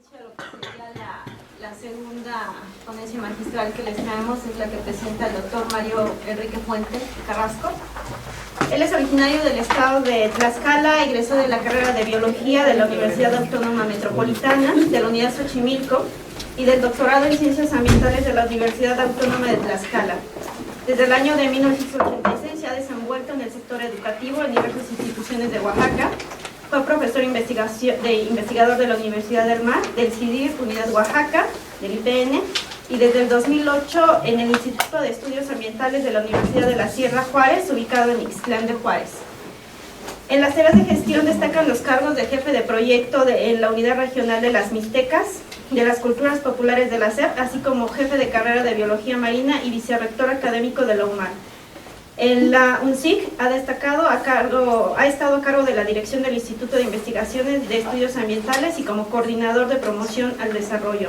inicio lo que sería la segunda ponencia magistral que les traemos, es la que presenta el doctor Mario Enrique Fuentes Carrasco. Él es originario del estado de Tlaxcala, egresó de la carrera de Biología de la Universidad Autónoma Metropolitana, de la Unidad Xochimilco, y del doctorado en Ciencias Ambientales de la Universidad Autónoma de Tlaxcala. Desde el año de 1986 se ha desenvuelto en el sector educativo en diversas instituciones de Oaxaca. Fue profesor investigador de la Universidad del Mar, del CIDIR, Unidad Oaxaca, del IPN, y desde el 2008 en el Instituto de Estudios Ambientales de la Universidad de la Sierra Juárez, ubicado en Ixtlán de Juárez. En las áreas de gestión destacan los cargos de jefe de proyecto en la Unidad Regional de las Mixtecas, de las Culturas Populares de la SEP, así como jefe de carrera de Biología Marina y vicerrector académico de la UMAR. En la UNCIC ha estado a cargo de la dirección del Instituto de Investigaciones de Estudios Ambientales y como coordinador de promoción al desarrollo.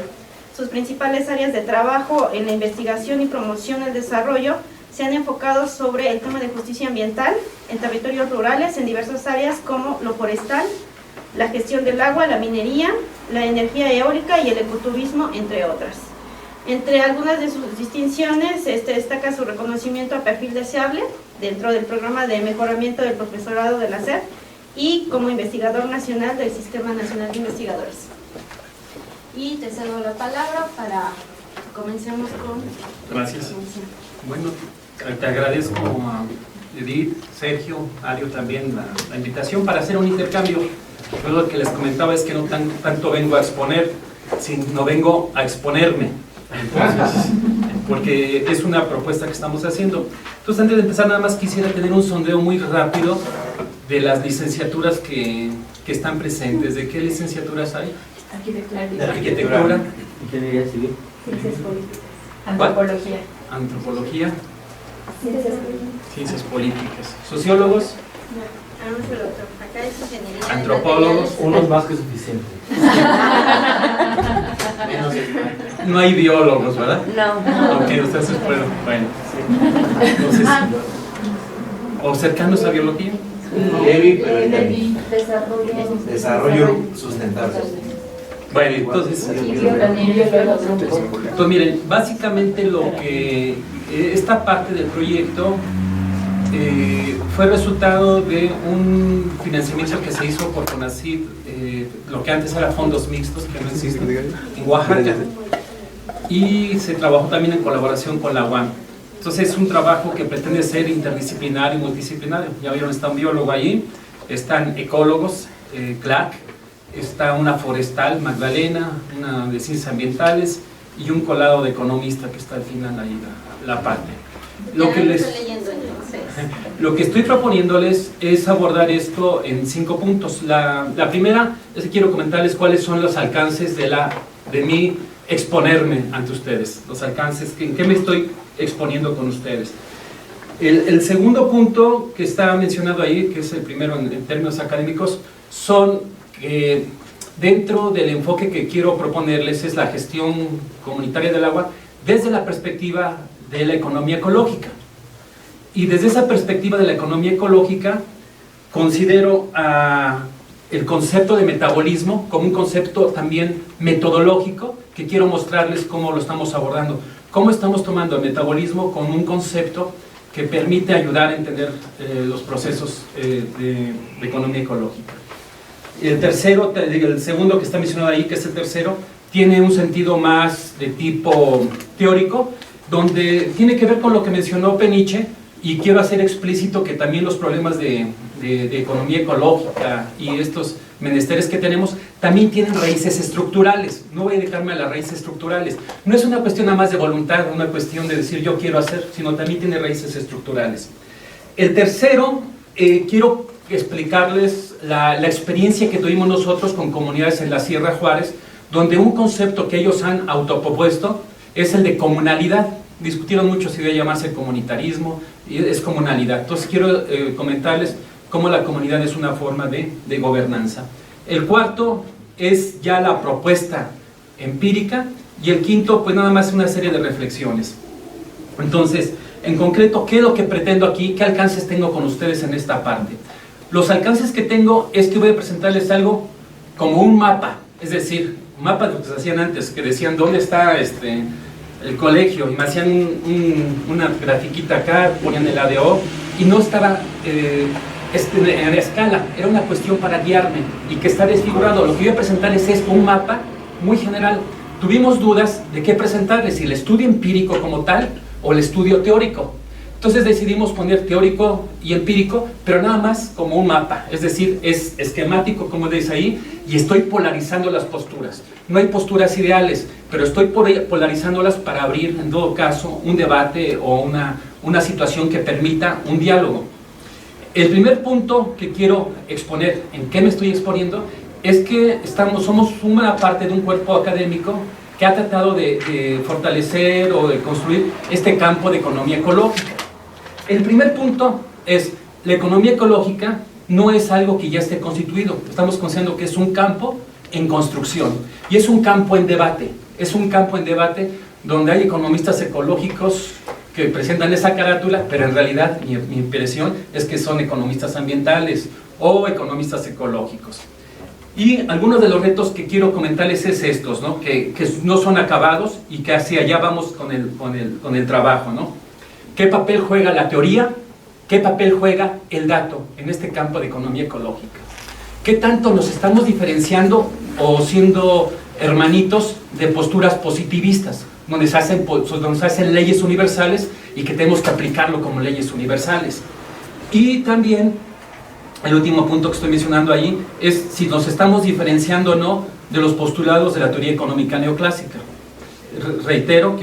Sus principales áreas de trabajo en la investigación y promoción al desarrollo se han enfocado sobre el tema de justicia ambiental en territorios rurales en diversas áreas como lo forestal, la gestión del agua, la minería, la energía eólica y el ecoturismo, entre otras. Entre algunas de sus distinciones destaca su reconocimiento a perfil deseable dentro del programa de mejoramiento del profesorado de la SEP y como investigador nacional del Sistema Nacional de Investigadores. Y te cedo la palabra para que comencemos con... Gracias. Bueno, te agradezco a Edith, Sergio, Ario también la invitación para hacer un intercambio. Yo lo que les comentaba es que no tanto vengo a exponer, sino vengo a exponerme. Entonces, porque es una propuesta que estamos haciendo. Entonces, antes de empezar, nada más quisiera tener un sondeo muy rápido de las licenciaturas que están presentes. ¿De qué licenciaturas hay? Arquitectura. Ingeniería civil. Ciencias políticas. Antropología. Antropología. Ciencias políticas. Sociólogos. Acá es ingeniería. Antropólogos. Unos más que suficiente. No hay biólogos, ¿verdad? No. Ok, ustedes fueron. Bueno, sí. Entonces, ¿o cercanos a biología? Levi, desarrollo sustentable. Bueno, entonces miren, básicamente lo que esta parte del proyecto fue resultado de un financiamiento que se hizo por CONACYT, lo que antes era fondos mixtos, que no existen, en Oaxaca, y se trabajó también en colaboración con la UAM. Entonces es un trabajo que pretende ser interdisciplinario y multidisciplinario. Ya vieron, está un biólogo allí, están ecólogos, CLAC, está una forestal, Magdalena, una de ciencias ambientales y un colado de economista que está al final ahí la parte. Lo que estoy proponiéndoles es abordar esto en 5 puntos. La primera es que quiero comentarles cuáles son los alcances de mí exponerme ante ustedes, los alcances, en qué me estoy exponiendo con ustedes. El segundo punto que está mencionado ahí, que es el primero en términos académicos, son que dentro del enfoque que quiero proponerles es la gestión comunitaria del agua desde la perspectiva de la economía ecológica. Y desde esa perspectiva de la economía ecológica considero el concepto de metabolismo como un concepto también metodológico que quiero mostrarles cómo lo estamos abordando, cómo estamos tomando el metabolismo como un concepto que permite ayudar a entender los procesos de economía ecológica. El segundo que está mencionado ahí, que es el tercero, tiene un sentido más de tipo teórico, donde tiene que ver con lo que mencionó Peniche, y quiero hacer explícito que también los problemas de economía ecológica y estos menesteres que tenemos también tienen raíces estructurales. No voy a dedicarme a las raíces estructurales. No es una cuestión nada más de voluntad, una cuestión de decir yo quiero hacer, sino también tiene raíces estructurales. El tercero, quiero explicarles la experiencia que tuvimos nosotros con comunidades en la Sierra Juárez, donde un concepto que ellos han autopropuesto es el de comunalidad. Discutieron mucho si debe llamarse comunitarismo, y es comunalidad. Entonces quiero comentarles cómo la comunidad es una forma de gobernanza. El cuarto es ya la propuesta empírica, y el quinto pues nada más una serie de reflexiones. Entonces, en concreto, ¿qué es lo que pretendo aquí? ¿Qué alcances tengo con ustedes en esta parte? Los alcances que tengo es que voy a presentarles algo como un mapa, es decir, mapas que se hacían antes, que decían dónde está el colegio, y me hacían una grafiquita acá, ponían el ADO, y no estaba en escala, era una cuestión para guiarme, y que está desfigurado. Lo que voy a presentar es esto, un mapa muy general. Tuvimos dudas de qué presentarles, si el estudio empírico como tal, o el estudio teórico. Entonces decidimos poner teórico y empírico, pero nada más como un mapa, es decir, es esquemático, como dice ahí, y estoy polarizando las posturas. No hay posturas ideales, pero estoy polarizándolas para abrir, en todo caso, un debate o una situación que permita un diálogo. El primer punto que quiero exponer, ¿en qué me estoy exponiendo? Es que somos una parte de un cuerpo académico que ha tratado de fortalecer o de construir este campo de economía ecológica. El primer punto es, la economía ecológica no es algo que ya esté constituido, estamos considerando que es un campo en construcción, y es un campo en debate, donde hay economistas ecológicos que presentan esa carátula, pero en realidad mi impresión es que son economistas ambientales o economistas ecológicos. Y algunos de los retos que quiero comentarles es estos, ¿no? Que no son acabados y que hacia allá vamos con el trabajo, ¿no? ¿Qué papel juega la teoría? ¿Qué papel juega el dato en este campo de economía ecológica? ¿Qué tanto nos estamos diferenciando o siendo hermanitos de posturas positivistas, donde se hacen leyes universales y que tenemos que aplicarlo como leyes universales? Y también, el último punto que estoy mencionando ahí, es si nos estamos diferenciando o no de los postulados de la teoría económica neoclásica. Reitero que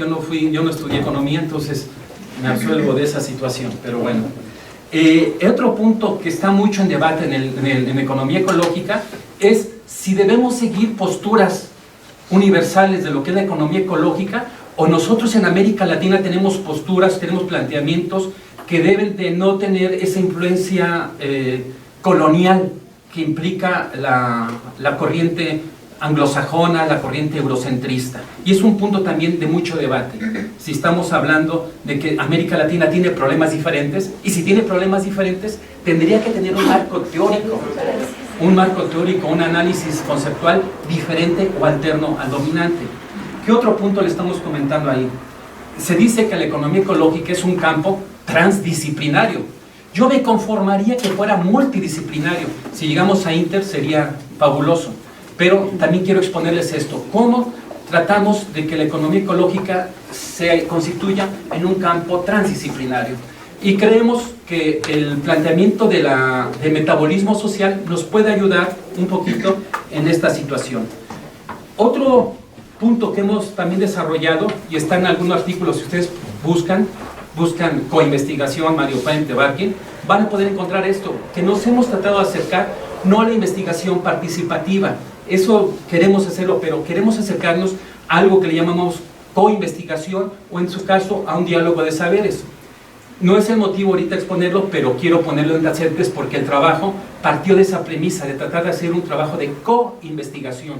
yo no estudié economía, entonces me absuelvo de esa situación, pero bueno. Otro punto que está mucho en debate en economía ecológica es si debemos seguir posturas universales de lo que es la economía ecológica, o nosotros en América Latina tenemos posturas, tenemos planteamientos que deben de no tener esa influencia colonial que implica la corriente anglosajona, la corriente eurocentrista. Y es un punto también de mucho debate, si estamos hablando de que América Latina tiene problemas diferentes, y si tiene problemas diferentes, tendría que tener un marco teórico, un análisis conceptual diferente o alterno al dominante. ¿Qué otro punto le estamos comentando ahí? Se dice que la economía ecológica es un campo transdisciplinario. Yo me conformaría que fuera multidisciplinario. Si llegamos a Inter sería fabuloso. Pero también quiero exponerles esto, cómo tratamos de que la economía ecológica se constituya en un campo transdisciplinario. Y creemos que el planteamiento de metabolismo social nos puede ayudar un poquito en esta situación. Otro punto que hemos también desarrollado, y está en algunos artículos, si ustedes buscan coinvestigación, Mario Puente, Barkin, van a poder encontrar esto, que nos hemos tratado de acercar no a la investigación participativa. Eso queremos hacerlo, pero queremos acercarnos a algo que le llamamos coinvestigación, o en su caso a un diálogo de saberes. No es el motivo ahorita exponerlo, pero quiero ponerlo en antecedentes porque el trabajo partió de esa premisa, de tratar de hacer un trabajo de coinvestigación,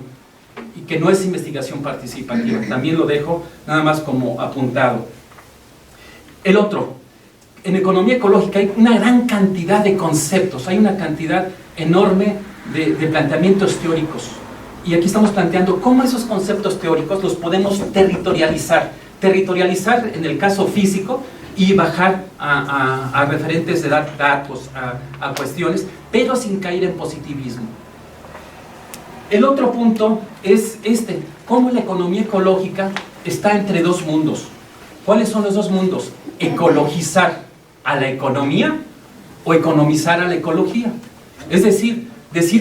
y que no es investigación participativa. También lo dejo nada más como apuntado. El otro, en economía ecológica hay una gran cantidad de conceptos, hay una cantidad enorme de planteamientos teóricos, y aquí estamos planteando cómo esos conceptos teóricos los podemos territorializar en el caso físico, y bajar a referentes de datos, a cuestiones, pero sin caer en positivismo. El otro punto es cómo la economía ecológica está entre dos mundos. ¿Cuáles son los dos mundos? Ecologizar a la economía o economizar a la ecología. Es decir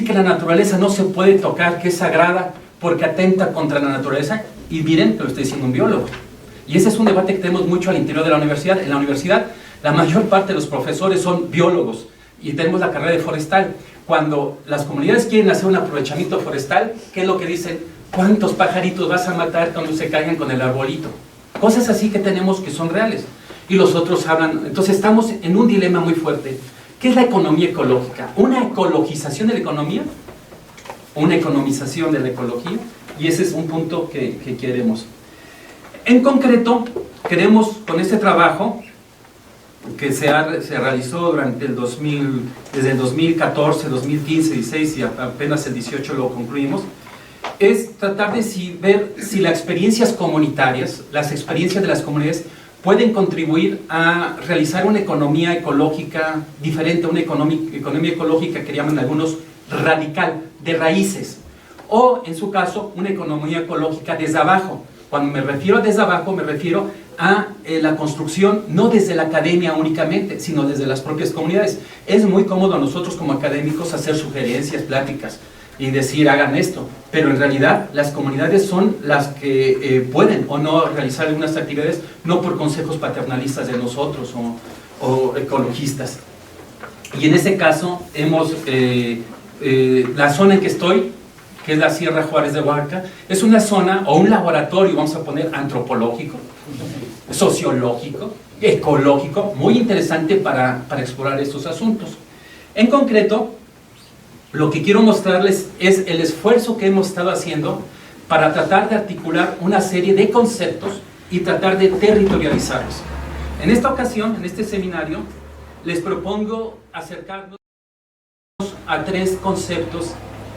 que la naturaleza no se puede tocar, que es sagrada, porque atenta contra la naturaleza. Y miren que lo está diciendo un biólogo. Y ese es un debate que tenemos mucho al interior de la universidad. En la universidad, la mayor parte de los profesores son biólogos, y tenemos la carrera de forestal. Cuando las comunidades quieren hacer un aprovechamiento forestal, ¿qué es lo que dicen? ¿Cuántos pajaritos vas a matar cuando se caigan con el arbolito? Cosas así que tenemos que son reales. Y los otros hablan. Entonces estamos en un dilema muy fuerte. ¿Qué es la economía ecológica? ¿Una ecologización de la economía? ¿Una economización de la ecología? Y ese es un punto que queremos. En concreto, queremos con este trabajo que se realizó durante desde el 2014, 2015, 16 y apenas el 18 lo concluimos, es tratar de ver si las experiencias comunitarias, las experiencias de las comunidades, pueden contribuir a realizar una economía ecológica diferente, una economía ecológica que llaman algunos radical, de raíces, o en su caso, una economía ecológica desde abajo. Cuando me refiero a desde abajo, me refiero a la construcción no desde la academia únicamente, sino desde las propias comunidades. Es muy cómodo a nosotros como académicos hacer sugerencias, pláticas y decir hagan esto, pero en realidad las comunidades son las que pueden o no realizar algunas actividades, no por consejos paternalistas de nosotros o ecologistas. Y en ese caso hemos, la zona en que estoy, que es la Sierra Juárez de Oaxaca, es una zona o un laboratorio, vamos a poner antropológico, sociológico, ecológico, muy interesante para explorar estos asuntos. En concreto, lo que quiero mostrarles es el esfuerzo que hemos estado haciendo para tratar de articular una serie de conceptos y tratar de territorializarlos. En esta ocasión, en este seminario, les propongo acercarnos a 3 conceptos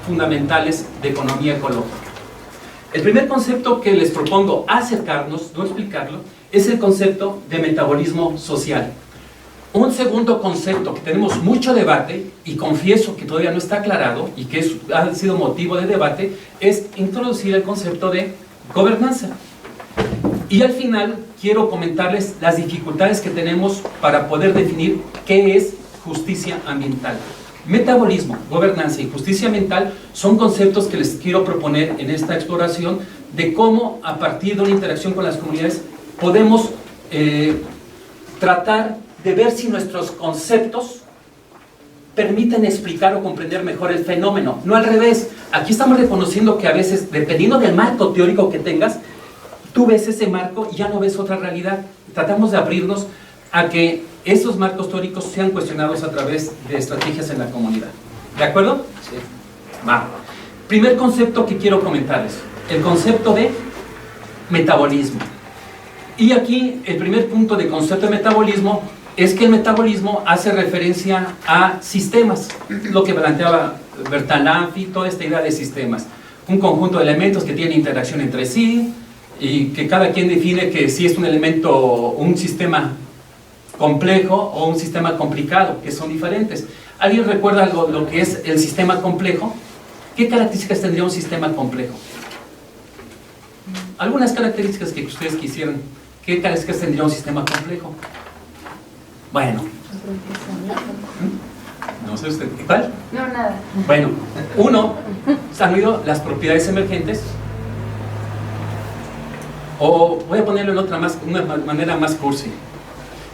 fundamentales de economía ecológica. El primer concepto que les propongo acercarnos, no explicarlo, es el concepto de metabolismo social. Un segundo concepto que tenemos mucho debate, y confieso que todavía no está aclarado, y que ha sido motivo de debate, es introducir el concepto de gobernanza. Y al final quiero comentarles las dificultades que tenemos para poder definir qué es justicia ambiental. Metabolismo, gobernanza y justicia ambiental son conceptos que les quiero proponer en esta exploración de cómo, a partir de una interacción con las comunidades, podemos tratar de ver si nuestros conceptos permiten explicar o comprender mejor el fenómeno, no al revés. Aquí estamos reconociendo que a veces, dependiendo del marco teórico que tengas, tú ves ese marco y ya no ves otra realidad. Tratamos de abrirnos a que esos marcos teóricos sean cuestionados a través de estrategias en la comunidad. ¿De acuerdo? Sí. Va. Primer concepto que quiero comentarles, el concepto de metabolismo. Y aquí el primer punto de concepto de metabolismo es que el metabolismo hace referencia a sistemas, lo que planteaba Bertalanffy, toda esta idea de sistemas, un conjunto de elementos que tienen interacción entre sí y que cada quien define que si es un elemento, un sistema complejo o un sistema complicado, que son diferentes. ¿Alguien recuerda lo que es el sistema complejo? ¿Qué características tendría un sistema complejo? Algunas características que ustedes quisieran. ¿Qué características tendría un sistema complejo? Bueno. No sé usted. ¿Cuál? No, nada. Bueno, uno, ¿han oído las propiedades emergentes? O voy a ponerlo en una manera más cursi.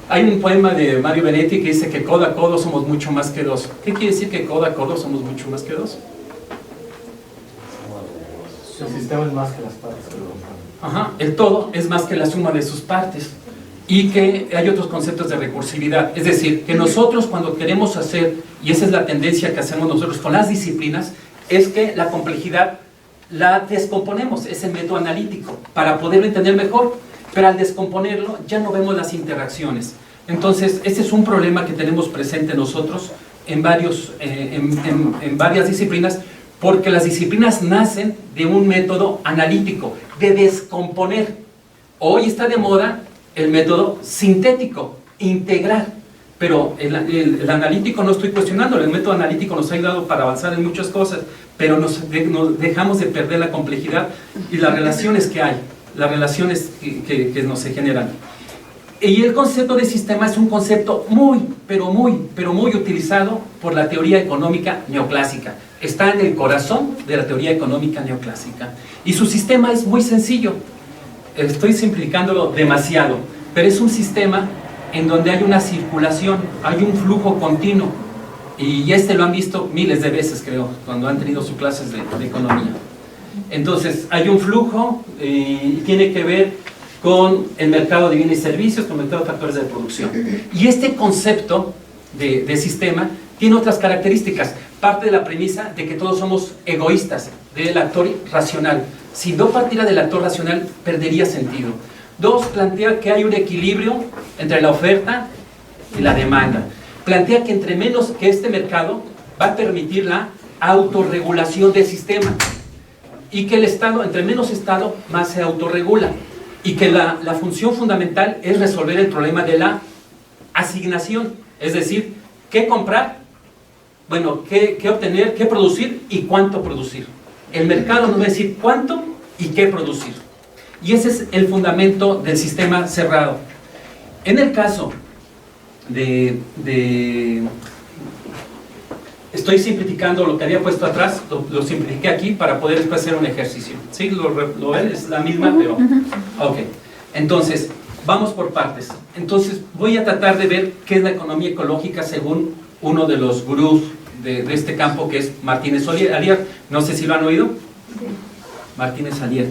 Hay un poema de Mario Benedetti que dice que codo a codo somos mucho más que dos. ¿Qué quiere decir que codo a codo somos mucho más que dos? El sistema es más que las partes que lo componen. Ajá, el todo es más que la suma de sus partes. Y que hay otros conceptos de recursividad. Es decir, que nosotros cuando queremos hacer, y esa es la tendencia que hacemos nosotros con las disciplinas, es que la complejidad la descomponemos, es el método analítico, para poderlo entender mejor. Pero al descomponerlo ya no vemos las interacciones. Entonces, ese es un problema que tenemos presente nosotros en varias disciplinas, porque las disciplinas nacen de un método analítico, de descomponer. Hoy está de moda el método sintético, integrar, pero el analítico no estoy cuestionando, el método analítico nos ha ayudado para avanzar en muchas cosas, pero nos dejamos de perder la complejidad y las relaciones que hay, las relaciones que nos se generan. Y el concepto de sistema es un concepto muy utilizado por la teoría económica neoclásica. Está en el corazón de la teoría económica neoclásica. Y su sistema es muy sencillo. Estoy simplificándolo demasiado, pero es un sistema en donde hay una circulación, hay un flujo continuo. Y lo han visto miles de veces, creo, cuando han tenido sus clases de economía. Entonces, hay un flujo y tiene que ver con el mercado de bienes y servicios, con el mercado de factores de producción. Y este concepto de sistema tiene otras características. Parte de la premisa de que todos somos egoístas, del actor racional. Si no partiera del actor racional, perdería sentido. 2, plantea que hay un equilibrio entre la oferta y la demanda. Plantea que entre menos que este mercado va a permitir la autorregulación del sistema. y que el Estado, entre menos Estado, más se autorregula, y que la función fundamental es resolver el problema de la asignación, es decir, qué comprar, bueno, qué obtener, qué producir y cuánto producir. El mercado nos va a decir cuánto y qué producir. Y ese es el fundamento del sistema cerrado. En el caso estoy simplificando lo que había puesto atrás, lo simplifiqué aquí para poder después hacer un ejercicio. ¿Sí? ¿Lo ven? Es la misma, pero... Ok. Entonces, vamos por partes. Entonces, voy a tratar de ver qué es la economía ecológica según uno de los gurús de este campo, que es Martínez Alier. No sé si lo han oído. Sí. Martínez Alier.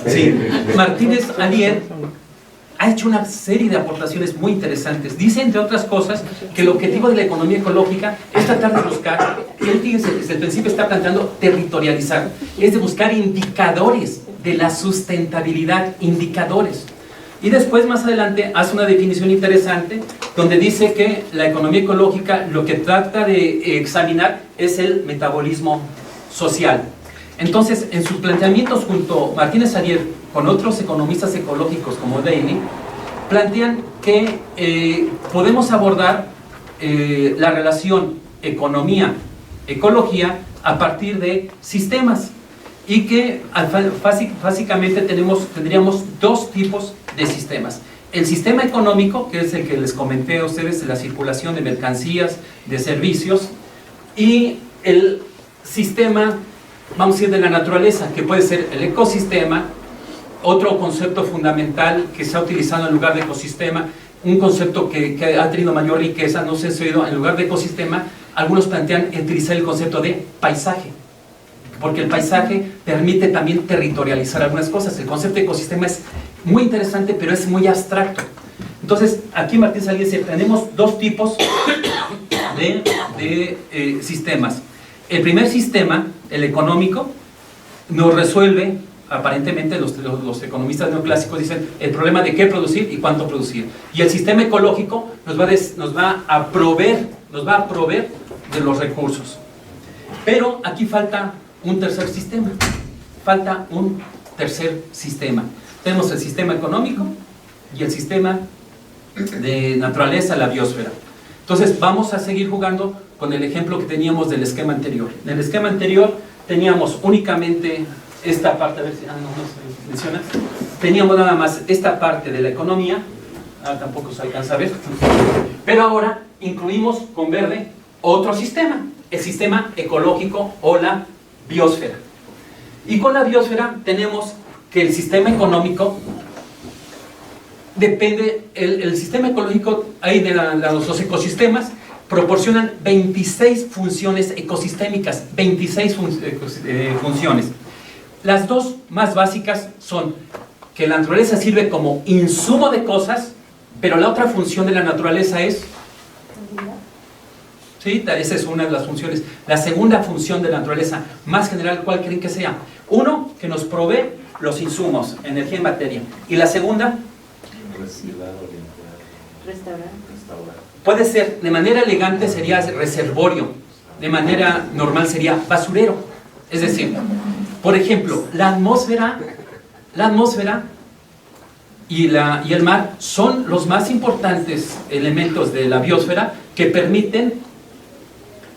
Sí, Martínez Alier ha hecho una serie de aportaciones muy interesantes. Dice, entre otras cosas, que el objetivo de la economía ecológica es tratar de buscar, y él, fíjense, desde el principio está planteando territorializar, es de buscar indicadores de la sustentabilidad, indicadores. Y después, más adelante, hace una definición interesante, donde dice que la economía ecológica lo que trata de examinar es el metabolismo social. Entonces, en sus planteamientos junto a Martínez Alier, con otros economistas ecológicos como Daly, plantean que podemos abordar la relación economía-ecología a partir de sistemas, y que básicamente tendríamos dos tipos de sistemas. El sistema económico, que es el que les comenté a ustedes, de la circulación de mercancías, de servicios, y el sistema, vamos a decir, de la naturaleza, que puede ser el ecosistema. Otro concepto fundamental que se ha utilizado en lugar de ecosistema, un concepto que ha tenido mayor riqueza, no sé si he oído, en lugar de ecosistema, algunos plantean utilizar el concepto de paisaje, porque el paisaje permite también territorializar algunas cosas. El concepto de ecosistema es muy interesante, pero es muy abstracto. Entonces, aquí Martínez Alier dice, tenemos dos tipos de sistemas. El primer sistema, el económico, nos resuelve, aparentemente los economistas neoclásicos dicen, el problema de qué producir y cuánto producir. Y el sistema ecológico nos va a proveer de los recursos. Pero aquí falta un tercer sistema. Tenemos el sistema económico y el sistema de naturaleza, la biosfera. Entonces vamos a seguir jugando con el ejemplo que teníamos del esquema anterior. En el esquema anterior teníamos únicamente esta parte, a ver si no se menciona, teníamos nada más esta parte de la economía, tampoco se alcanza a ver, pero ahora incluimos con verde otro sistema, el sistema ecológico o la biosfera. Y con la biosfera tenemos que el sistema económico depende, el sistema ecológico, ahí de los ecosistemas, proporcionan 26 funciones ecosistémicas, 26 funciones. Las dos más básicas son que la naturaleza sirve como insumo de cosas, pero la otra función de la naturaleza es... ¿Sí? Esa es una de las funciones. La segunda función de la naturaleza, más general, ¿cuál creen que sea? Uno, que nos provee los insumos, energía y materia. Y la segunda... Restaurar. Puede ser, de manera elegante sería reservorio, de manera normal sería basurero. Es decir, por ejemplo, la atmósfera y el mar son los más importantes elementos de la biosfera que permiten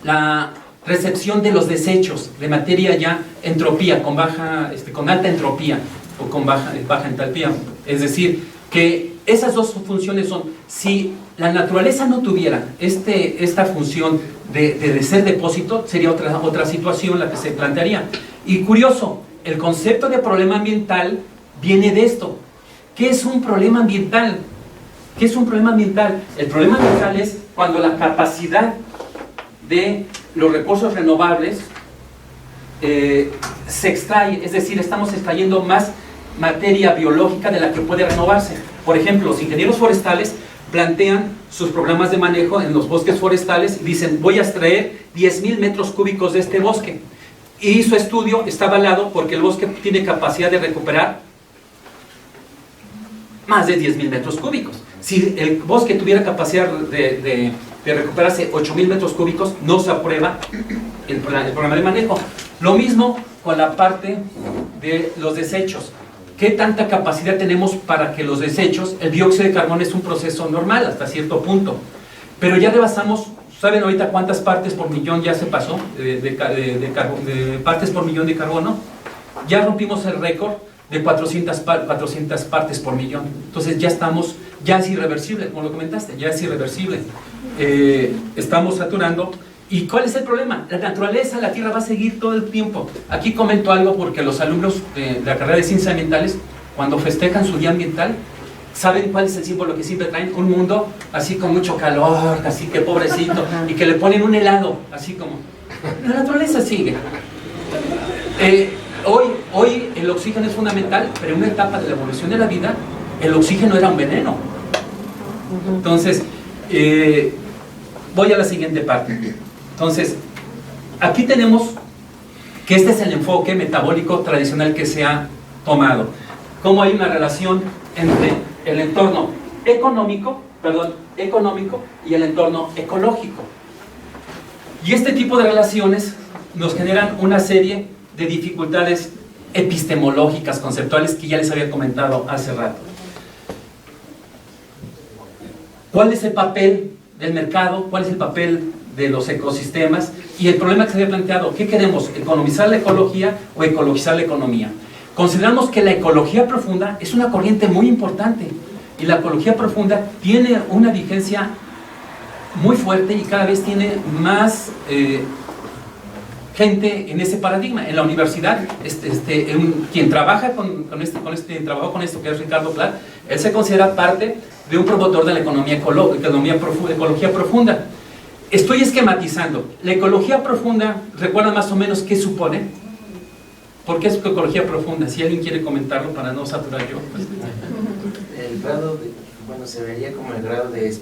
la recepción de los desechos de materia ya entropía, con alta entropía o con baja entalpía. Es decir, que esas dos funciones son, si la naturaleza no tuviera esta función de ser depósito, sería otra situación la que se plantearía. Y curioso, el concepto de problema ambiental viene de esto. ¿Qué es un problema ambiental? ¿Qué es un problema ambiental? El problema ambiental es cuando la capacidad de los recursos renovables se extrae, es decir, estamos extrayendo más materia biológica de la que puede renovarse. Por ejemplo, los ingenieros forestales plantean sus programas de manejo en los bosques forestales y dicen, voy a extraer 10.000 metros cúbicos de este bosque. Y su estudio está avalado porque el bosque tiene capacidad de recuperar más de 10.000 metros cúbicos. Si el bosque tuviera capacidad de de recuperarse 8,000 metros cúbicos, no se aprueba el programa de manejo. Lo mismo con la parte de los desechos. ¿Qué tanta capacidad tenemos para que los desechos, el dióxido de carbono es un proceso normal hasta cierto punto, pero ya rebasamos, ¿saben ahorita cuántas partes por millón ya se pasó de partes por millón de carbono? Ya rompimos el récord de 400 partes por millón. Entonces ya estamos, ya es irreversible, como lo comentaste, ya es irreversible. Estamos saturando. ¿Y cuál es el problema? La naturaleza, la Tierra va a seguir todo el tiempo. Aquí comento algo porque los alumnos de la carrera de Ciencias Ambientales, cuando festejan su día ambiental, ¿saben cuál es el símbolo que siempre traen? Un mundo así con mucho calor, así que pobrecito, y que le ponen un helado, así como... La naturaleza sigue. Hoy el oxígeno es fundamental, pero en una etapa de la evolución de la vida, el oxígeno era un veneno. Entonces, voy a la siguiente parte. Entonces, aquí tenemos que este es el enfoque metabólico tradicional que se ha tomado. Cómo hay una relación entre el entorno económico y el entorno ecológico. Y este tipo de relaciones nos generan una serie de dificultades epistemológicas, conceptuales, que ya les había comentado hace rato. ¿Cuál es el papel del mercado? ¿Cuál es el papel de los ecosistemas? Y el problema que se había planteado, ¿qué queremos? ¿Economizar la ecología o ecologizar la economía? Consideramos que la ecología profunda es una corriente muy importante, y la ecología profunda tiene una vigencia muy fuerte y cada vez tiene más gente en ese paradigma. En la universidad, quien trabaja con esto, que es Ricardo Plat, él se considera parte de un promotor de la ecología profunda. Estoy esquematizando. La ecología profunda, ¿recuerdan más o menos qué supone? ¿Por qué es ecología profunda? Si alguien quiere comentarlo para no saturar yo. Pues. El grado se vería como el grado de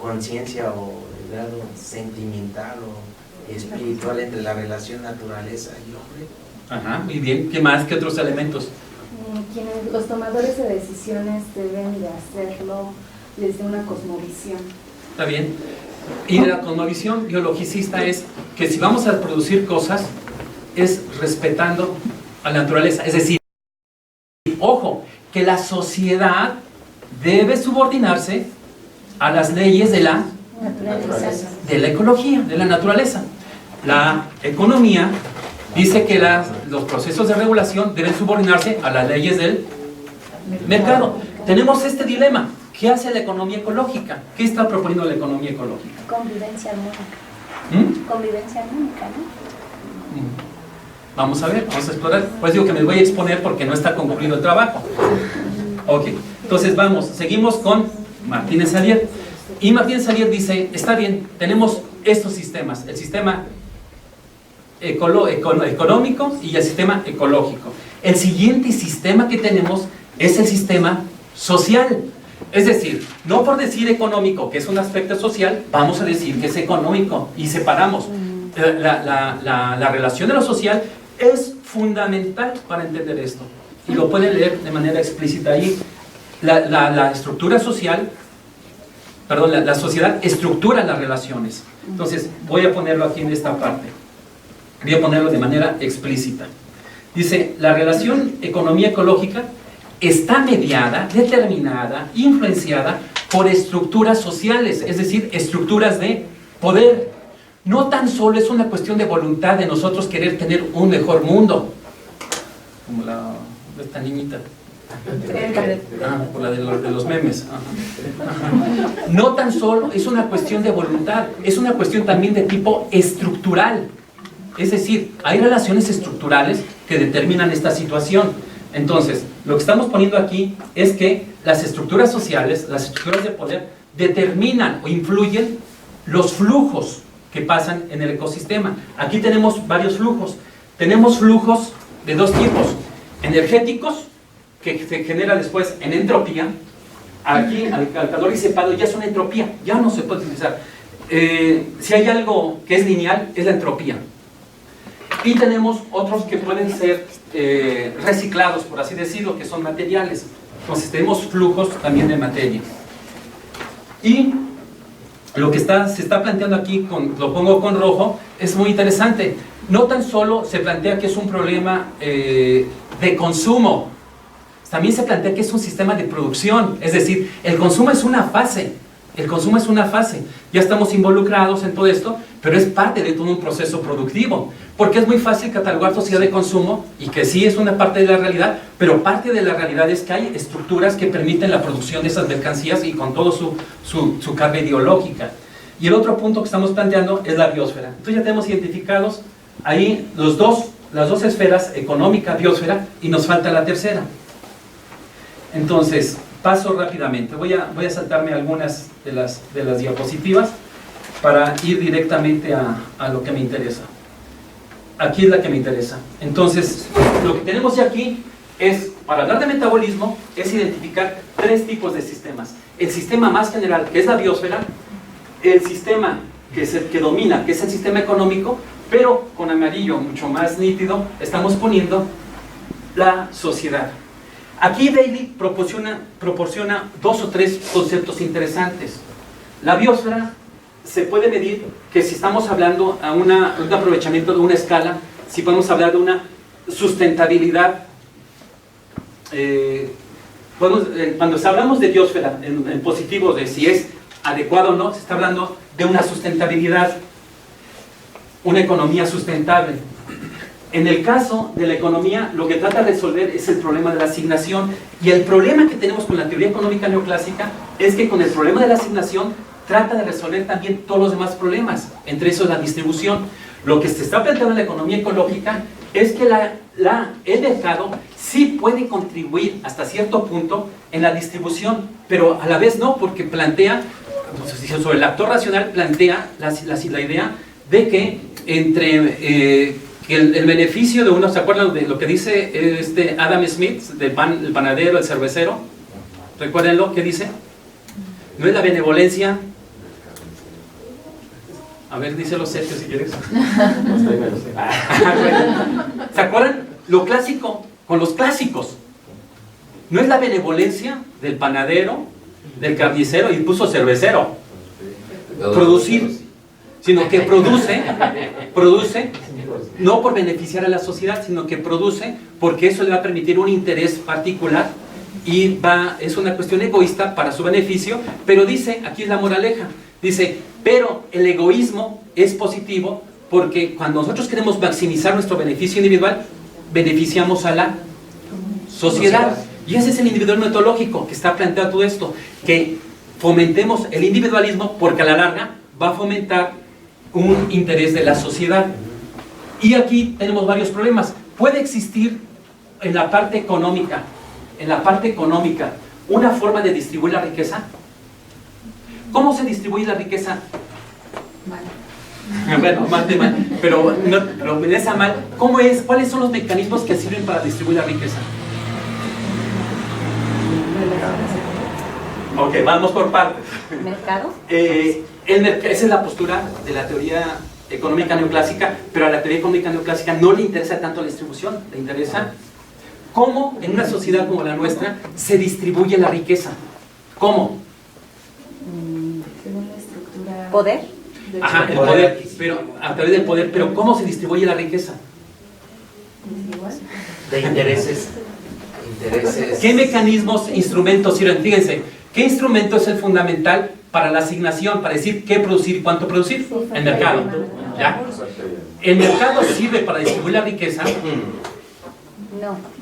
conciencia o el grado sentimental o espiritual entre la relación naturaleza y hombre. Ajá, muy bien. ¿Qué más? ¿Qué otros elementos? Los tomadores de decisiones deben de hacerlo desde una cosmovisión. Está bien. Y la cosmovisión biologicista es que si vamos a producir cosas, es respetando a la naturaleza. Es decir, ojo, que la sociedad debe subordinarse a las leyes de la ecología, de la naturaleza. La economía dice que los procesos de regulación deben subordinarse a las leyes del mercado. Tenemos este dilema. ¿Qué hace la economía ecológica? ¿Qué está proponiendo la economía ecológica? Convivencia armónica. Convivencia armónica, ¿no? Vamos a ver, vamos a explorar. Pues digo que me voy a exponer porque no está concluido el trabajo. Ok, entonces vamos, seguimos con Martínez Alier. Y Martínez Alier dice, está bien, tenemos estos sistemas, el sistema económico y el sistema ecológico. El siguiente sistema que tenemos es el sistema social. Es decir, no por decir económico, que es un aspecto social, vamos a decir que es económico y separamos. La relación de lo social es fundamental para entender esto. Y lo pueden leer de manera explícita ahí. La estructura social, la sociedad estructura las relaciones. Entonces, voy a ponerlo aquí en esta parte. Voy a ponerlo de manera explícita. Dice, la relación economía ecológica está mediada, determinada, influenciada por estructuras sociales, es decir, estructuras de poder. No tan solo es una cuestión de voluntad de nosotros querer tener un mejor mundo, como esta niñita, por la de los memes. No tan solo es una cuestión de voluntad, es una cuestión también de tipo estructural. Es decir, hay relaciones estructurales que determinan esta situación. Entonces, lo que estamos poniendo aquí es que las estructuras sociales, las estructuras de poder, determinan o influyen los flujos que pasan en el ecosistema. Aquí tenemos varios flujos. Tenemos flujos de dos tipos: energéticos, que se genera después en entropía. Aquí, al calor disipado, ya es una entropía, ya no se puede utilizar. Si hay algo que es lineal, es la entropía. Y tenemos otros que pueden ser reciclados, por así decirlo, que son materiales. Entonces tenemos flujos también de materia. Y lo que se está planteando aquí, lo pongo con rojo, es muy interesante. No tan solo se plantea que es un problema de consumo, también se plantea que es un sistema de producción, es decir, el consumo es una fase, ya estamos involucrados en todo esto, pero es parte de todo un proceso productivo, porque es muy fácil catalogar sociedad de consumo, y que sí es una parte de la realidad, pero parte de la realidad es que hay estructuras que permiten la producción de esas mercancías y con todo su carga ideológica. Y el otro punto que estamos planteando es la biosfera. Entonces ya tenemos identificados ahí las dos esferas, económica, biosfera, y nos falta la tercera. Entonces, paso rápidamente. Voy a saltarme algunas de las diapositivas para ir directamente a lo que me interesa. Aquí es la que me interesa. Entonces, lo que tenemos ya aquí es, para hablar de metabolismo, es identificar 3 tipos de sistemas. El sistema más general, que es la biosfera, el sistema que domina, que es el sistema económico, pero con amarillo mucho más nítido estamos poniendo la sociedad. Aquí Bailey proporciona 2 o 3 conceptos interesantes. La biosfera se puede medir que si estamos hablando a un aprovechamiento de una escala, si podemos hablar de una sustentabilidad. Cuando hablamos de biosfera en positivo, de si es adecuado o no, se está hablando de una sustentabilidad, una economía sustentable. En el caso de la economía, lo que trata de resolver es el problema de la asignación, y el problema que tenemos con la teoría económica neoclásica es que con el problema de la asignación trata de resolver también todos los demás problemas, entre esos la distribución. Lo que se está planteando en la economía ecológica es que el mercado sí puede contribuir hasta cierto punto en la distribución, pero a la vez no, porque plantea, sobre el actor racional, plantea la idea de que entre el beneficio de uno, ¿se acuerdan de lo que dice Adam Smith, el panadero, el cervecero? Recuérdenlo, ¿qué dice? No es la benevolencia. A ver, díselo, Sergio, si quieres. ¿Se acuerdan? Lo clásico, con los clásicos. No es la benevolencia del panadero, del carnicero, y puso cervecero. Producir, sino que produce, no por beneficiar a la sociedad, sino que produce porque eso le va a permitir un interés particular, y es una cuestión egoísta para su beneficio, pero dice, aquí es la moraleja, dice, pero el egoísmo es positivo porque cuando nosotros queremos maximizar nuestro beneficio individual, beneficiamos a la sociedad. Y ese es el individualismo etológico que está planteado todo esto, que fomentemos el individualismo porque a la larga va a fomentar un interés de la sociedad. Y aquí tenemos varios problemas. Puede existir en la parte económica, una forma de distribuir la riqueza. ¿Cómo se distribuye la riqueza? Bueno, mal, pero me interesa mal. ¿Cuáles son los mecanismos que sirven para distribuir la riqueza? Ok, vamos por partes. ¿Mercado? Esa es la postura de la teoría económica neoclásica, pero a la teoría económica neoclásica no le interesa tanto la distribución, le interesa cómo en una sociedad como la nuestra se distribuye la riqueza. ¿Cómo? Según la estructura... ¿Poder? Ajá, el poder, pero a través del poder, pero ¿cómo se distribuye la riqueza? De intereses. ¿Qué mecanismos, instrumentos sirven? Fíjense, ¿qué instrumento es el fundamental para la asignación, para decir qué producir y cuánto producir? El mercado. ¿Ya? ¿El mercado sirve para distribuir la riqueza?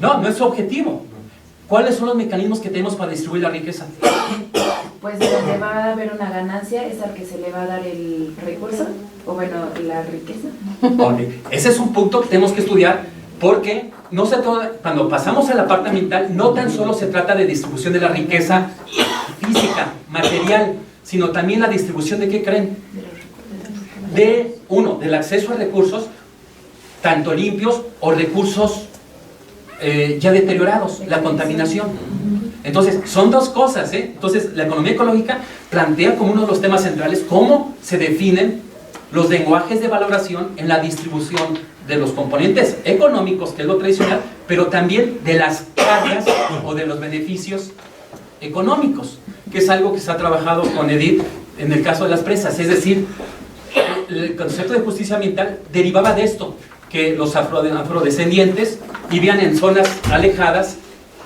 No es su objetivo. ¿Cuáles son los mecanismos que tenemos para distribuir la riqueza? Pues donde va a haber una ganancia es al que se le va a dar el recurso, o bueno, la riqueza. Okay. Ese es un punto que tenemos que estudiar, porque cuando pasamos a la parte ambiental, no tan solo se trata de distribución de la riqueza física, material, sino también la distribución de, ¿qué creen? Del acceso a recursos, tanto limpios o recursos ya deteriorados, la contaminación. Entonces, son dos cosas, ¿eh? Entonces, la economía ecológica plantea como uno de los temas centrales cómo se definen los lenguajes de valoración en la distribución de los componentes económicos, que es lo tradicional, pero también de las cargas o de los beneficios económicos, que es algo que se ha trabajado con Edith en el caso de las presas. Es decir, el concepto de justicia ambiental derivaba de esto, que los afrodescendientes vivían en zonas alejadas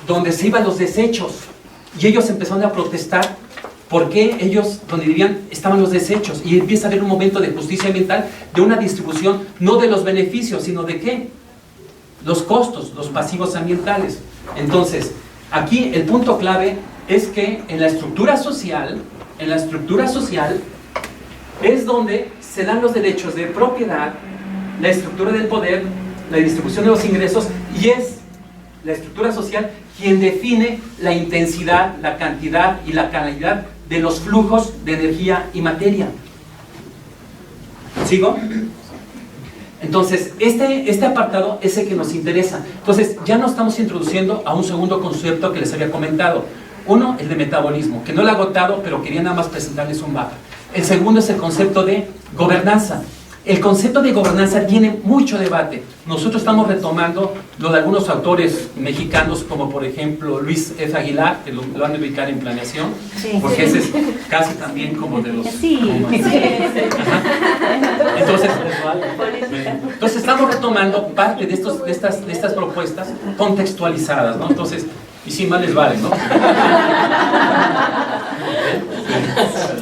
donde se iban los desechos, y ellos empezaron a protestar porque ellos, donde vivían, estaban los desechos, y empieza a haber un momento de justicia ambiental, de una distribución, no de los beneficios, sino de ¿qué? Los costos, los pasivos ambientales. Entonces, aquí el punto clave es que en la estructura social es donde se dan los derechos de propiedad, la estructura del poder, la distribución de los ingresos, y es la estructura social quien define la intensidad, la cantidad y la calidad de los flujos de energía y materia. ¿Sigo? Entonces, este apartado es el que nos interesa. Entonces, ya nos estamos introduciendo a un segundo concepto que les había comentado. Uno, el de metabolismo, que no lo he agotado, pero quería nada más presentarles un mapa. El segundo es el concepto de gobernanza. El concepto de gobernanza tiene mucho debate. Nosotros estamos retomando lo de algunos autores mexicanos, como por ejemplo Luis F. Aguilar, que lo van a ubicar en planeación, sí, porque ese es casi también como de los... Sí, Entonces estamos retomando parte de estas propuestas contextualizadas, ¿no? Entonces, y si mal les vale, ¿no?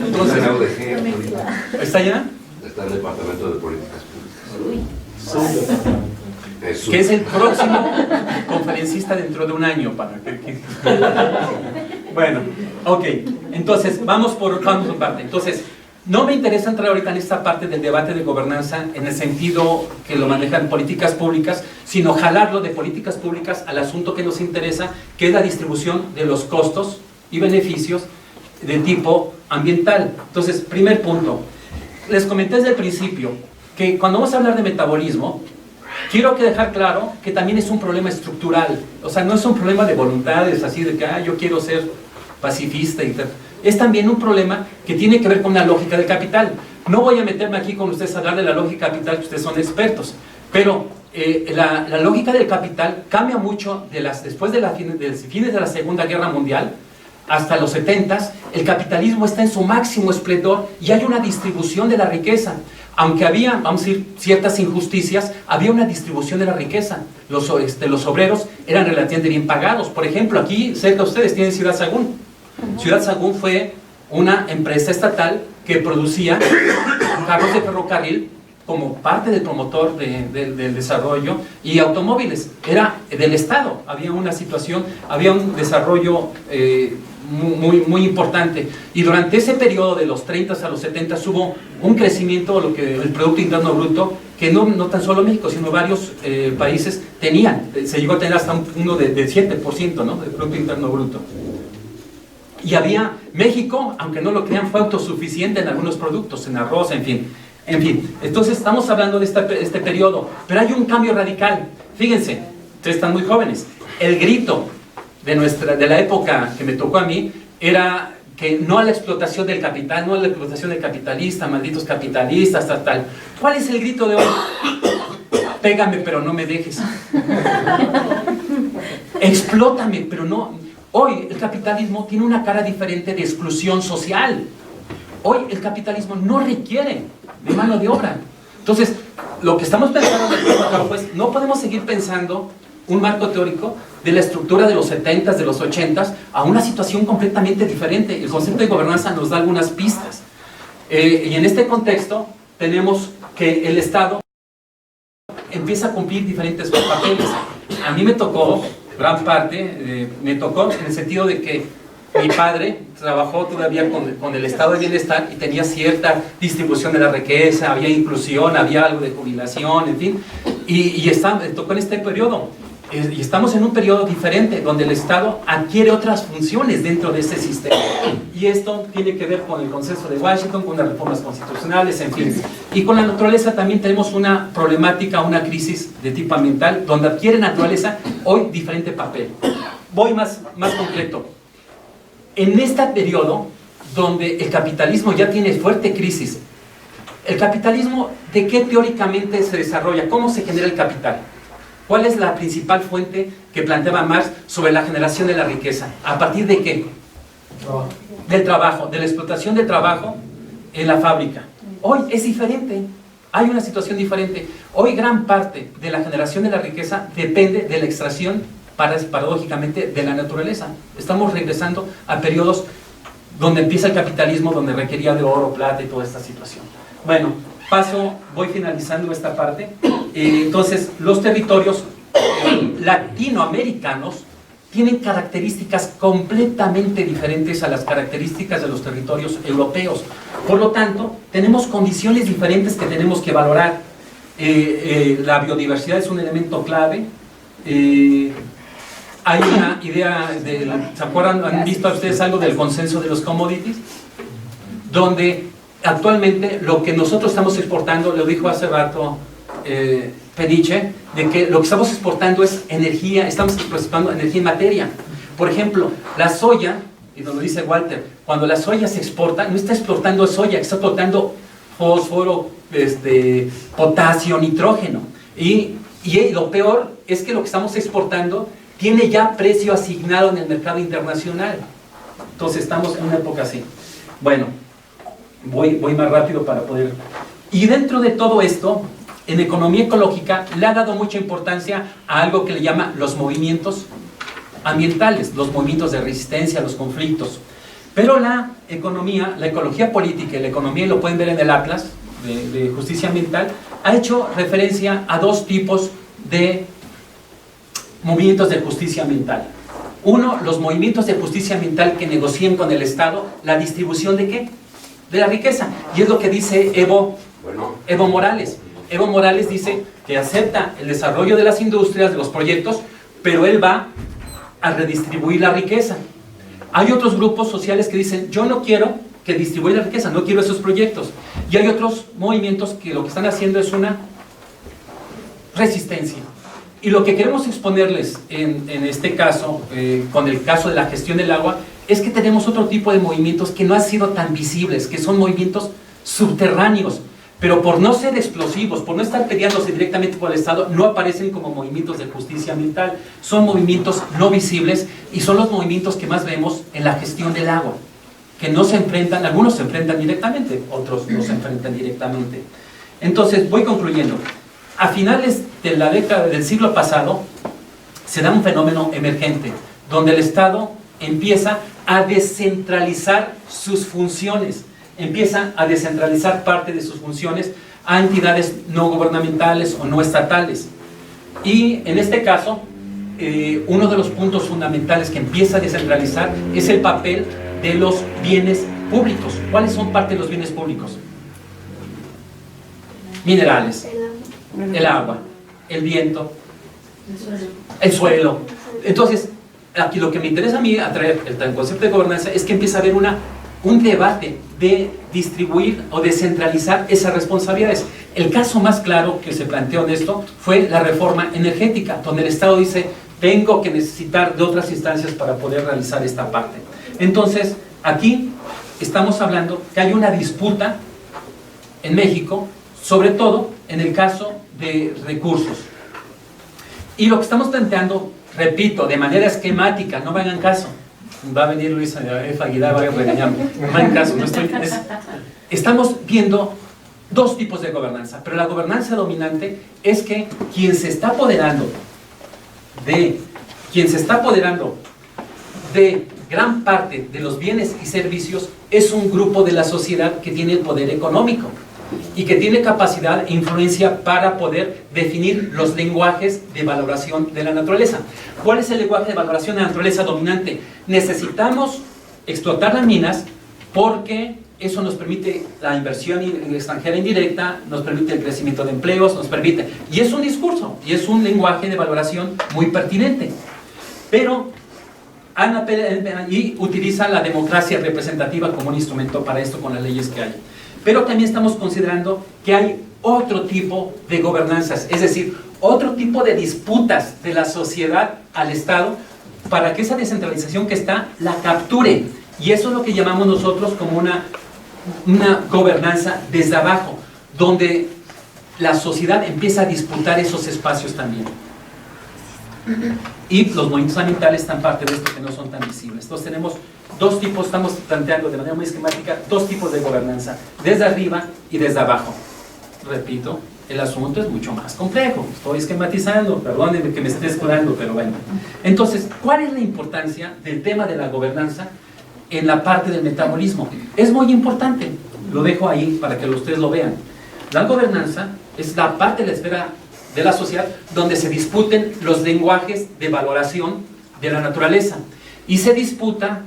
Entonces, ¿está ya? Está el Departamento de Políticas Públicas. Que es el próximo conferencista dentro de un año para que... Bueno, ok, entonces vamos por parte. Entonces, no me interesa entrar ahorita en esta parte del debate de gobernanza en el sentido que lo manejan políticas públicas, sino jalarlo de políticas públicas al asunto que nos interesa, que es la distribución de los costos y beneficios de tipo ambiental. Entonces, primer punto. Les comenté desde el principio que cuando vamos a hablar de metabolismo, quiero dejar claro que también es un problema estructural. O sea, no es un problema de voluntades, así de que yo quiero ser pacifista y tal. Es también un problema que tiene que ver con la lógica del capital. No voy a meterme aquí con ustedes a hablar de la lógica del capital, que ustedes son expertos, pero la lógica del capital cambia mucho después de los fines de la Segunda Guerra Mundial. Hasta los 70s, el capitalismo está en su máximo esplendor y hay una distribución de la riqueza. Aunque había, vamos a decir, ciertas injusticias, había una distribución de la riqueza. Los obreros eran relativamente bien pagados. Por ejemplo, aquí cerca de ustedes tienen Ciudad Sagún. Ciudad Sagún fue una empresa estatal que producía carros de ferrocarril como parte del promotor del desarrollo, y automóviles. Era del Estado. Había una situación, había un desarrollo muy importante, y durante ese periodo de los 30 a los 70 hubo un crecimiento del Producto Interno Bruto que no tan solo México, sino varios países tenían. Se llegó a tener hasta uno de 7%, ¿no?, del Producto Interno Bruto. Y México, aunque no lo crean, fue autosuficiente en algunos productos, en arroz, en fin. Entonces estamos hablando de este periodo, pero hay un cambio radical. Fíjense, ustedes están muy jóvenes. El grito de la época que me tocó a mí era que no a la explotación del capital, no a la explotación del capitalista, malditos capitalistas, tal. ¿Cuál es el grito de hoy? Pégame, pero no me dejes. Explótame, pero no. Hoy el capitalismo tiene una cara diferente de exclusión social. Hoy el capitalismo no requiere de mano de obra. Entonces, lo que estamos pensando pues, no podemos seguir pensando un marco teórico de la estructura de los 70s, de los 80s, a una situación completamente diferente. El concepto de gobernanza nos da algunas pistas. Y en este contexto tenemos que el Estado empieza a cumplir diferentes papeles. A mí me tocó, gran parte, me tocó en el sentido de que mi padre trabajó todavía con el estado de bienestar y tenía cierta distribución de la riqueza, había inclusión, había algo de jubilación, en fin, y tocó en este periodo. Y estamos en un periodo diferente, donde el Estado adquiere otras funciones dentro de ese sistema. Y esto tiene que ver con el Consenso de Washington, con las reformas constitucionales, en fin. Y con la naturaleza también tenemos una problemática, una crisis de tipo ambiental, donde adquiere naturaleza hoy diferente papel. Voy más concreto. En este periodo, donde el capitalismo ya tiene fuerte crisis, ¿el capitalismo de qué teóricamente se desarrolla? ¿Cómo se genera el capital? ¿Cuál es la principal fuente que planteaba Marx sobre la generación de la riqueza? ¿A partir de qué? Del trabajo, de la explotación del trabajo en la fábrica. Hoy es diferente, hay una situación diferente. Hoy gran parte de la generación de la riqueza depende de la extracción, paradójicamente, de la naturaleza. Estamos regresando a periodos donde empieza el capitalismo, donde requería de oro, plata y toda esta situación. Bueno, voy finalizando esta parte. Entonces, los territorios latinoamericanos tienen características completamente diferentes a las características de los territorios europeos. Por lo tanto, tenemos condiciones diferentes que tenemos que valorar. La biodiversidad es un elemento clave. Hay una idea, ¿se acuerdan? ¿Han visto ustedes algo del consenso de los commodities? Donde actualmente lo que nosotros estamos exportando, lo dijo hace rato Peniche, de que lo que estamos exportando es energía, estamos exportando energía en materia. Por ejemplo, la soya, y nos lo dice Walter, cuando la soya se exporta, no está exportando soya, está exportando fósforo, potasio, nitrógeno. Y lo peor es que lo que estamos exportando tiene ya precio asignado en el mercado internacional. Entonces estamos en una época así. Bueno, voy más rápido para poder... Y dentro de todo esto, en economía ecológica le ha dado mucha importancia a algo que le llama los movimientos ambientales, los movimientos de resistencia, los conflictos. Pero la ecología política y la economía, y lo pueden ver en el Atlas de Justicia Ambiental, ha hecho referencia a dos tipos de movimientos de justicia ambiental. Uno, los movimientos de justicia ambiental que negocian con el Estado la distribución ¿de qué? De la riqueza. Y es lo que dice Evo Morales. Evo Morales dice que acepta el desarrollo de las industrias, de los proyectos, pero él va a redistribuir la riqueza. Hay otros grupos sociales que dicen, yo no quiero que distribuya la riqueza, no quiero esos proyectos. Y hay otros movimientos que lo que están haciendo es una resistencia. Y lo que queremos exponerles en este caso, con el caso de la gestión del agua, es que tenemos otro tipo de movimientos que no han sido tan visibles, que son movimientos subterráneos, pero por no ser explosivos, por no estar peleándose directamente por el Estado, no aparecen como movimientos de justicia ambiental. Son movimientos no visibles y son los movimientos que más vemos en la gestión del agua, que no se enfrentan, algunos se enfrentan directamente, otros no se enfrentan directamente. Entonces, voy concluyendo. A finales de la década del siglo pasado, se da un fenómeno emergente, donde el Estado empieza a descentralizar sus funciones, empieza a descentralizar parte de sus funciones a entidades no gubernamentales o no estatales. Y en este caso, uno de los puntos fundamentales que empieza a descentralizar es el papel de los bienes públicos. ¿Cuáles son parte de los bienes públicos? Minerales, el agua, el viento, el suelo. Entonces, aquí lo que me interesa a mí atraer el concepto de gobernanza es que empieza a haber un debate de distribuir o descentralizar esas responsabilidades. El caso más claro que se planteó en esto fue la reforma energética, donde el Estado dice, tengo que necesitar de otras instancias para poder realizar esta parte. Entonces, aquí estamos hablando que hay una disputa en México, sobre todo en el caso de recursos. Y lo que estamos planteando, repito, de manera esquemática, no me hagan caso, va a venir Luis F. Aguilar, va a regañarme, no me hagan caso, estamos viendo dos tipos de gobernanza, pero la gobernanza dominante es que quien se está apoderando de gran parte de los bienes y servicios es un grupo de la sociedad que tiene el poder económico y que tiene capacidad e influencia para poder definir los lenguajes de valoración de la naturaleza. ¿Cuál es el lenguaje de valoración de la naturaleza dominante? Necesitamos explotar las minas porque eso nos permite la inversión extranjera indirecta, nos permite el crecimiento de empleos, nos permite... Y es un discurso, y es un lenguaje de valoración muy pertinente. Pero y utiliza la democracia representativa como un instrumento para esto con las leyes que hay. Pero también estamos considerando que hay otro tipo de gobernanzas, es decir, otro tipo de disputas de la sociedad al Estado para que esa descentralización que está la capture. Y eso es lo que llamamos nosotros como una gobernanza desde abajo, donde la sociedad empieza a disputar esos espacios también. Y los movimientos ambientales están parte de esto que no son tan visibles. Entonces tenemos dos tipos, estamos planteando de manera muy esquemática, dos tipos de gobernanza, desde arriba y desde abajo. Repito, el asunto es mucho más complejo, estoy esquematizando, perdónenme que me esté escudando, pero bueno. Entonces, ¿cuál es la importancia del tema de la gobernanza en la parte del metabolismo? Es muy importante, lo dejo ahí para que ustedes lo vean. La gobernanza es la parte de la esfera de la sociedad donde se discuten los lenguajes de valoración de la naturaleza y se disputa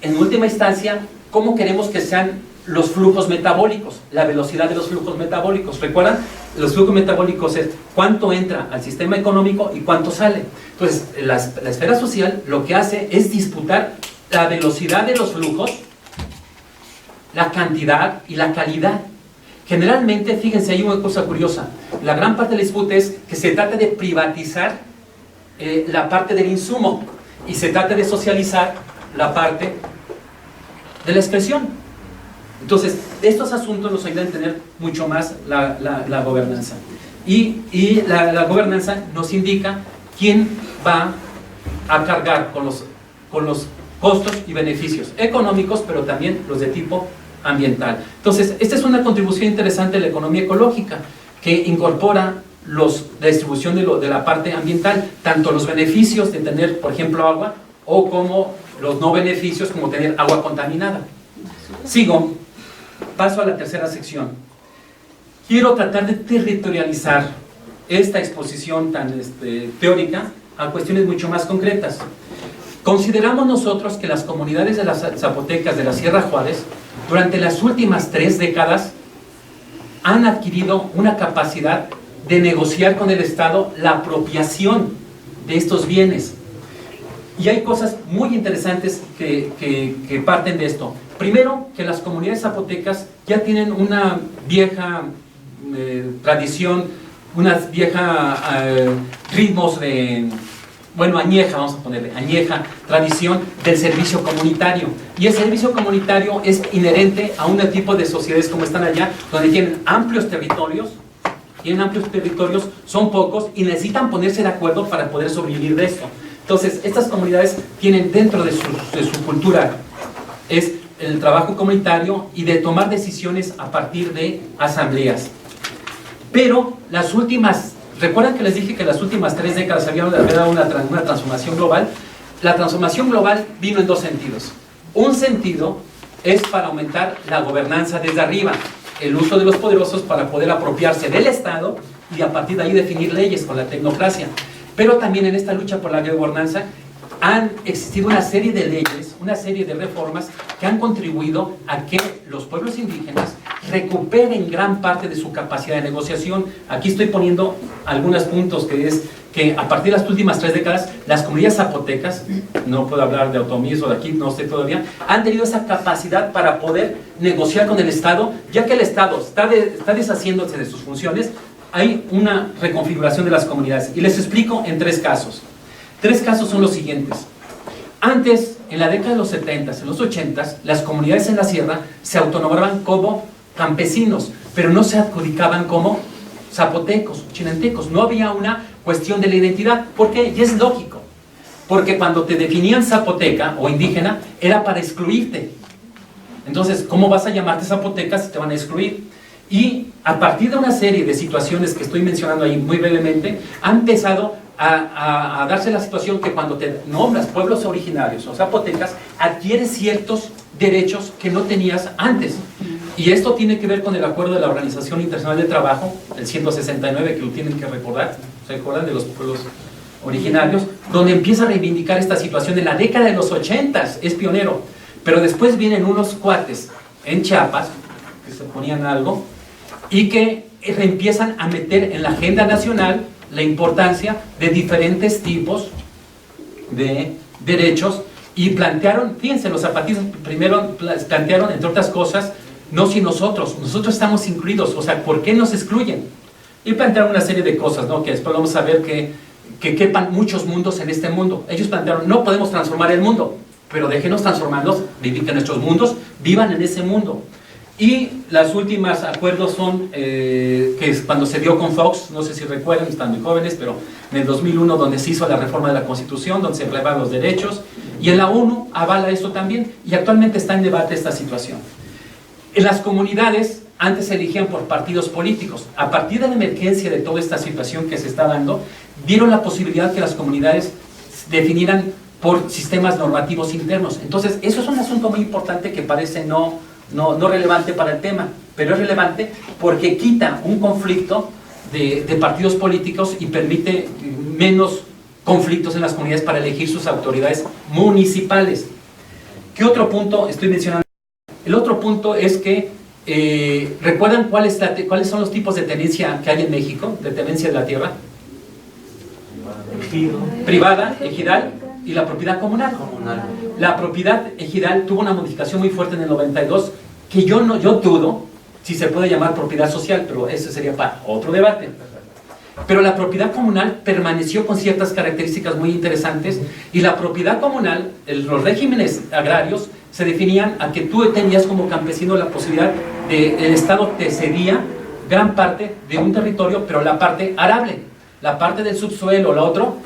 en última instancia cómo queremos que sean los flujos metabólicos, la velocidad de los flujos metabólicos. ¿Recuerdan? Los flujos metabólicos es cuánto entra al sistema económico y cuánto sale. Entonces, la esfera social lo que hace es disputar la velocidad de los flujos, la cantidad y la calidad. Generalmente, fíjense, hay una cosa curiosa. La gran parte de la disputa es que se trata de privatizar la parte del insumo y se trata de socializar la parte de la expresión. Entonces, estos asuntos nos ayudan a entender mucho más la gobernanza. Y la gobernanza nos indica quién va a cargar con los costos y beneficios económicos, pero también los de tipo ambiental. Entonces, esta es una contribución interesante de la economía ecológica, que incorpora la distribución de la parte ambiental, tanto los beneficios de tener, por ejemplo, agua, o como los no beneficios, como tener agua contaminada. Sigo, paso a la tercera sección. Quiero tratar de territorializar esta exposición tan teórica a cuestiones mucho más concretas. Consideramos nosotros que las comunidades de las zapotecas de la Sierra Juárez, durante las últimas 3 décadas, han adquirido una capacidad de negociar con el Estado la apropiación de estos bienes. Y hay cosas muy interesantes que parten de esto. Primero, que las comunidades zapotecas ya tienen una vieja tradición, unas viejas ritmos de, bueno, añeja, vamos a ponerle, añeja tradición del servicio comunitario. Y el servicio comunitario es inherente a un tipo de sociedades como están allá, donde tienen amplios territorios, son pocos y necesitan ponerse de acuerdo para poder sobrevivir de esto. Entonces, estas comunidades tienen dentro de su cultura es el trabajo comunitario y de tomar decisiones a partir de asambleas. Pero las últimas, ¿recuerdan que les dije que las últimas 3 décadas había dado una transformación global? La transformación global vino en 2 sentidos. Un sentido es para aumentar la gobernanza desde arriba, el uso de los poderosos para poder apropiarse del Estado y a partir de ahí definir leyes con la tecnocracia. Pero también en esta lucha por la gobernanza han existido una serie de leyes, una serie de reformas que han contribuido a que los pueblos indígenas recuperen gran parte de su capacidad de negociación. Aquí estoy poniendo algunos puntos, que es que a partir de las últimas 3 décadas, las comunidades zapotecas, no puedo hablar de automismo, de aquí no sé todavía, han tenido esa capacidad para poder negociar con el Estado, ya que el Estado está deshaciéndose de sus funciones. Hay una reconfiguración de las comunidades y les explico en 3 casos. 3 casos son los siguientes. Antes, en la década de los 70s, en los 80s, las comunidades en la sierra se autonombraban como campesinos, pero no se adjudicaban como zapotecos, chinantecos. No había una cuestión de la identidad. ¿Por qué? Y es lógico. Porque cuando te definían zapoteca o indígena, era para excluirte. Entonces, ¿cómo vas a llamarte zapoteca si te van a excluir? Y a partir de una serie de situaciones que estoy mencionando ahí muy brevemente, ha empezado a darse la situación que cuando te nombras pueblos originarios o zapotecas, adquieres ciertos derechos que no tenías antes. Y esto tiene que ver con el acuerdo de la Organización Internacional del Trabajo, el 169, que lo tienen que recordar, ¿se acuerdan de los pueblos originarios? Donde empieza a reivindicar esta situación en la década de los 80s, es pionero. Pero después vienen unos cuates en Chiapas, que se ponían algo, y que empiezan a meter en la agenda nacional la importancia de diferentes tipos de derechos y plantearon, fíjense, los zapatistas primero plantearon, entre otras cosas, no si nosotros estamos incluidos, o sea, ¿por qué nos excluyen? Y plantearon una serie de cosas, ¿no? Que después vamos a ver que quepan muchos mundos en este mundo. Ellos plantearon, no podemos transformar el mundo, pero déjenos transformarlos, que nuestros mundos vivan en ese mundo. Y las últimas acuerdos son, que es cuando se dio con Fox, no sé si recuerdan, están muy jóvenes, pero en el 2001, donde se hizo la reforma de la Constitución, donde se elevaron los derechos, Y en la ONU avala esto también, y actualmente está en debate esta situación. En las comunidades antes se elegían por partidos políticos. A partir de la emergencia de toda esta situación que se está dando, vieron la posibilidad que las comunidades definieran por sistemas normativos internos. Entonces, eso es un asunto muy importante que parece no relevante para el tema, pero es relevante porque quita un conflicto de partidos políticos y permite menos conflictos en las comunidades para elegir sus autoridades municipales. ¿Qué otro punto estoy mencionando? El otro punto es que ¿recuerdan cuáles son los tipos de tenencia que hay en México, de tenencia de la tierra? Privada, ejidal y la propiedad comunal. La propiedad ejidal tuvo una modificación muy fuerte en el 92 que yo dudo si se puede llamar propiedad social, pero eso sería para otro debate. Pero la propiedad comunal permaneció con ciertas características muy interesantes, y la propiedad comunal, los regímenes agrarios se definían a que tú tenías como campesino la posibilidad de, el Estado te cedía gran parte de un territorio, pero la parte arable, la parte del subsuelo, la otro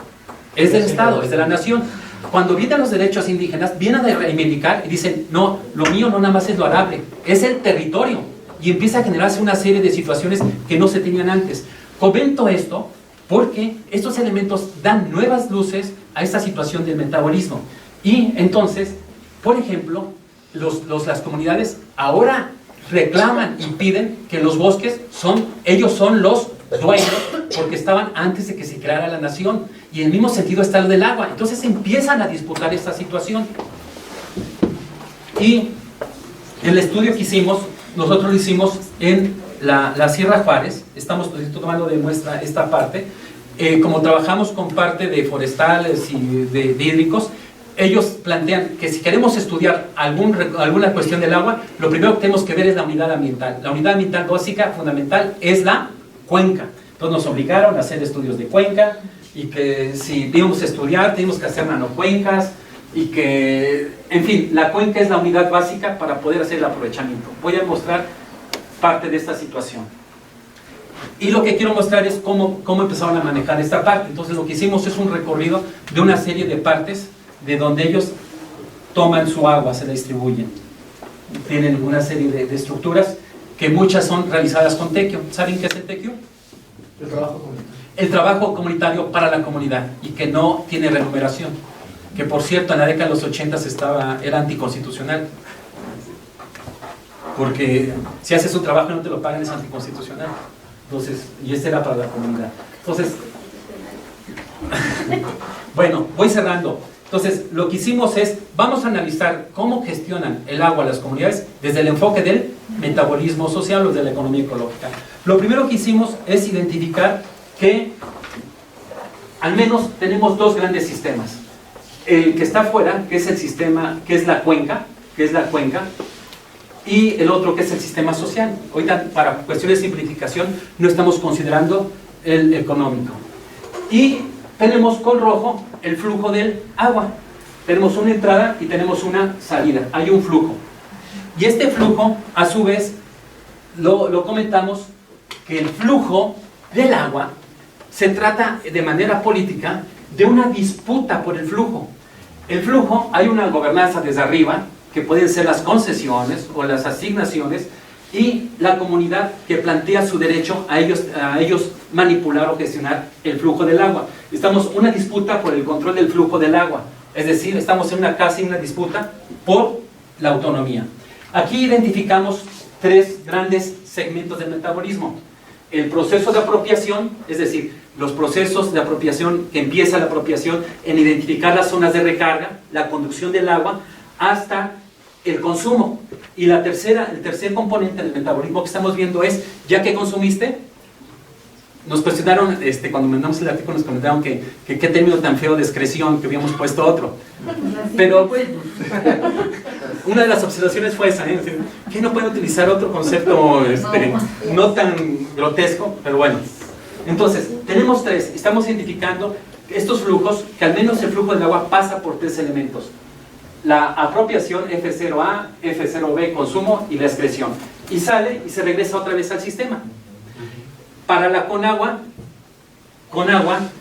es del Estado, es de la nación. Cuando vienen los derechos indígenas, vienen a reivindicar y dicen, no, lo mío no nada más es lo arable, es el territorio, y empieza a generarse una serie de situaciones que no se tenían antes. Comento esto porque estos elementos dan nuevas luces a esta situación del metabolismo. Y entonces, por ejemplo, las comunidades ahora reclaman y piden que los bosques ellos son los dueños, porque estaban antes de que se creara la nación. Y en el mismo sentido está lo del agua. Entonces empiezan a disputar esta situación. Y el estudio que hicimos, nosotros lo hicimos en la Sierra Juárez. Estamos tomando de muestra esta parte. Como trabajamos con parte de forestales y de hídricos, ellos plantean que si queremos estudiar alguna cuestión del agua, lo primero que tenemos que ver es la unidad ambiental. La unidad ambiental básica, fundamental, es la cuenca. Entonces nos obligaron a hacer estudios de cuenca, y que si íbamos a estudiar teníamos que hacer nanocuencas, y que, en fin, la cuenca es la unidad básica para poder hacer el aprovechamiento. Voy a mostrar parte de esta situación. Y lo que quiero mostrar es cómo empezaron a manejar esta parte. Entonces lo que hicimos es un recorrido de una serie de partes de donde ellos toman su agua, se la distribuyen. Tienen una serie de estructuras que muchas son realizadas con tequio. ¿Saben qué es el tequio? El trabajo comunitario. El trabajo comunitario para la comunidad, y que no tiene remuneración. Que por cierto en la década de los 80 era anticonstitucional. Porque si haces un trabajo y no te lo pagan, es anticonstitucional. Entonces, y este era para la comunidad. Entonces, bueno, voy cerrando. Entonces, lo que hicimos es, vamos a analizar cómo gestionan el agua las comunidades desde el enfoque del metabolismo social o de la economía ecológica. Lo primero que hicimos es identificar que al menos tenemos dos grandes sistemas. El que está afuera, que es el sistema, que es la cuenca, y el otro que es el sistema social. Ahorita, para cuestiones de simplificación, no estamos considerando el económico. Y tenemos con rojo el flujo del agua. Tenemos una entrada y tenemos una salida. Hay un flujo. Y este flujo, a su vez, lo comentamos, que el flujo del agua se trata de manera política de una disputa por el flujo. El flujo, hay una gobernanza desde arriba, que pueden ser las concesiones o las asignaciones, y la comunidad que plantea su derecho a ellos manipular o gestionar el flujo del agua. Estamos en una disputa por el control del flujo del agua, es decir, estamos en una disputa por la autonomía. Aquí identificamos tres grandes segmentos del metabolismo. El proceso de apropiación, es decir, los procesos de apropiación, que empieza la apropiación en identificar las zonas de recarga, la conducción del agua, hasta el consumo. Y el tercer componente del metabolismo que estamos viendo es, ya que consumiste, nos cuestionaron, cuando mandamos el artículo nos comentaron que qué término tan feo de excreción, que habíamos puesto otro. Pero una de las observaciones fue esa, que no pueden utilizar otro concepto no tan grotesco, pero bueno. Entonces, tenemos tres, estamos identificando estos flujos, que al menos el flujo del agua pasa por tres elementos. La apropiación, F0A, F0B, consumo, y la excreción. Y sale y se regresa otra vez al sistema. Para la Conagua,